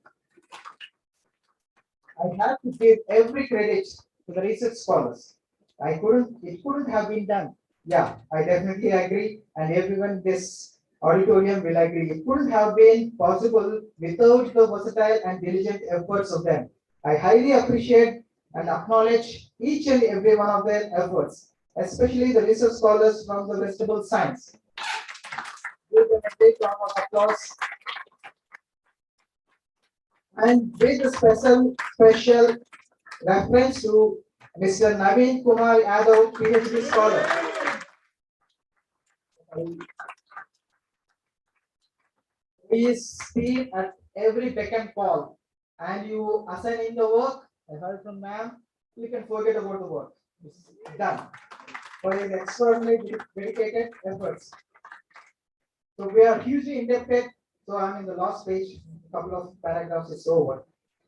I have to give every credit to the research scholars. It couldn't have been done. Yeah, I definitely agree, and everyone in this auditorium will agree. It couldn't have been possible without the versatile and diligent efforts of them. I highly appreciate and acknowledge each and every one of their efforts, especially the research scholars from the vegetable science. Give them a big round of applause. And with a special reference to Mr. Naveen Kumar Yadav, PhD scholar. He is seen at every beck and call, and you assign in the work. I heard from ma'am, you can forget about the work. It's done for his extraordinarily dedicated efforts. So we are hugely indebted. So I'm in the last page, a couple of paragraphs is over.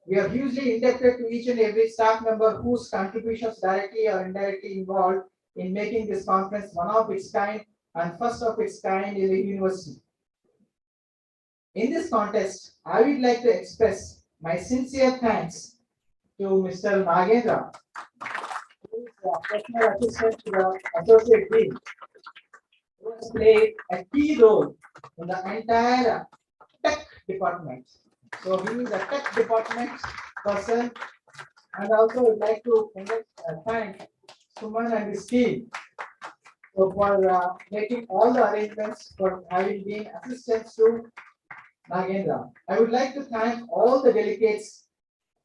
We are hugely indebted to each and every staff member whose contributions directly or indirectly involved in making this conference one of its kind and first of its kind in the university. In this contest, I would like to express my sincere thanks to Mr. Nagendra, who is the personal assistant to the associate dean, who has played a key role in the entire tech department. So he is a tech department person, and also would like to thank Suman and his team for making all the arrangements for having been assistants to Nagendra. I would like to thank all the delegates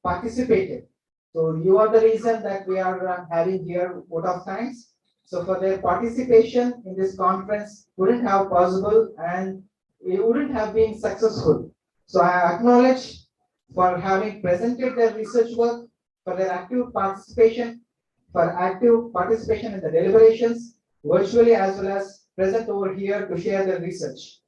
participated. So you are the reason that we are having here vote of thanks. So for their participation in this conference wouldn't have possible and it wouldn't have been successful. So I acknowledge for having presented their research work, for their active participation, in the deliberations, virtually as well as present over here to share their research.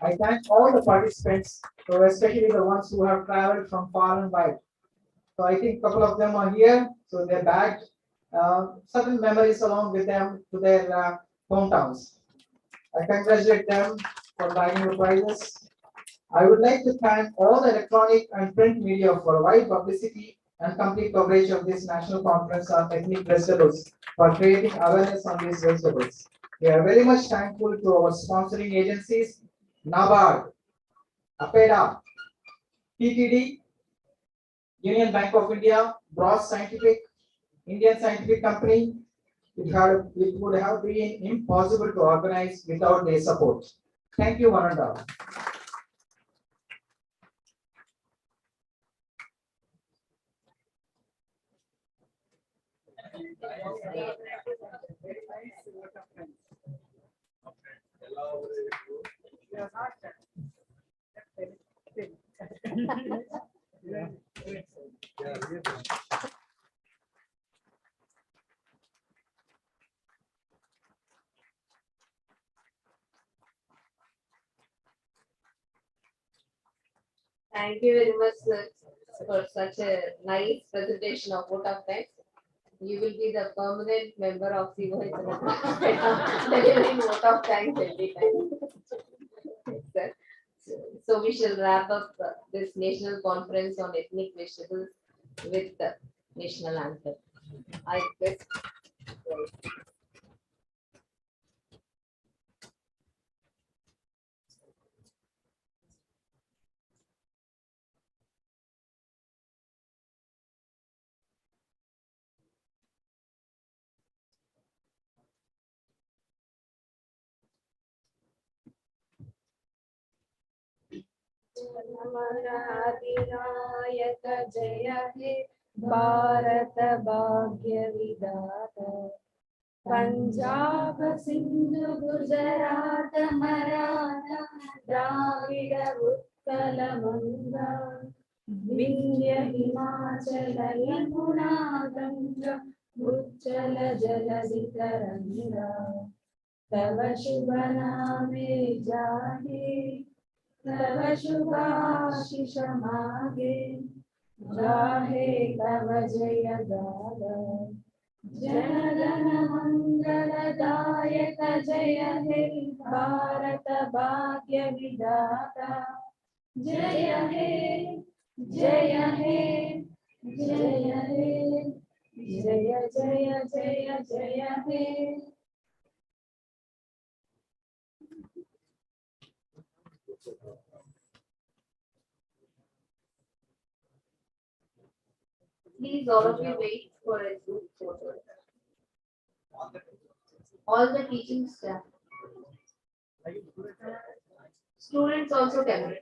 I thank all the participants, so especially the ones who have traveled from far and wide. So I think a couple of them are here, so they bagged certain memories along with them to their hometowns. I congratulate them for bagging the prizes. I would like to thank all the electronic and print media for wide publicity and complete coverage of this national conference on ethnic vegetables for creating awareness on these vegetables. We are very much thankful to our sponsoring agencies, NABARD, APEDA, TTD, Union Bank of India, Bros Scientific, Indian Scientific Company. It would have been impossible to organize without their support. Thank you, one and all. Thank you very much, sir, for such a nice presentation of vote of thanks. You will be the permanent member of CIVO delivering vote of thanks every time. Sir. So we shall wrap up this national conference on ethnic vegetables with the national anthem. I request. अधिनायक जय हे भारत भाग्य विधाता पंजाब सिंधु गुजरात मराठा द्राविड उत्कल गंगा विंध्य हिमाचल यमुना गंगा उच्चल जलधि तरंगा तव शुभ नामे जाहे तव शुभाशिष मागे गाहे तव जय गाव जनगण मंगलदायक जय हे भारत भाग्य विधाता जय हे जय हे जय हे जय जय जय जय हे Please, all of you wait for a group photo. All the teaching staff. Students also can.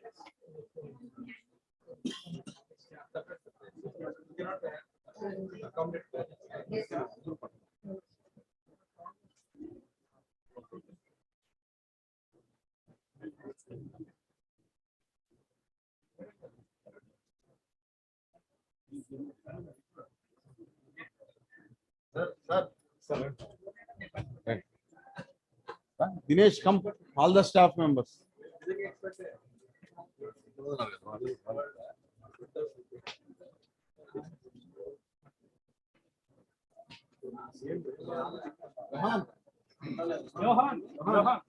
Yes, sir. Sir. Dinesh, come, all the staff members. Come on. Johan, Johan.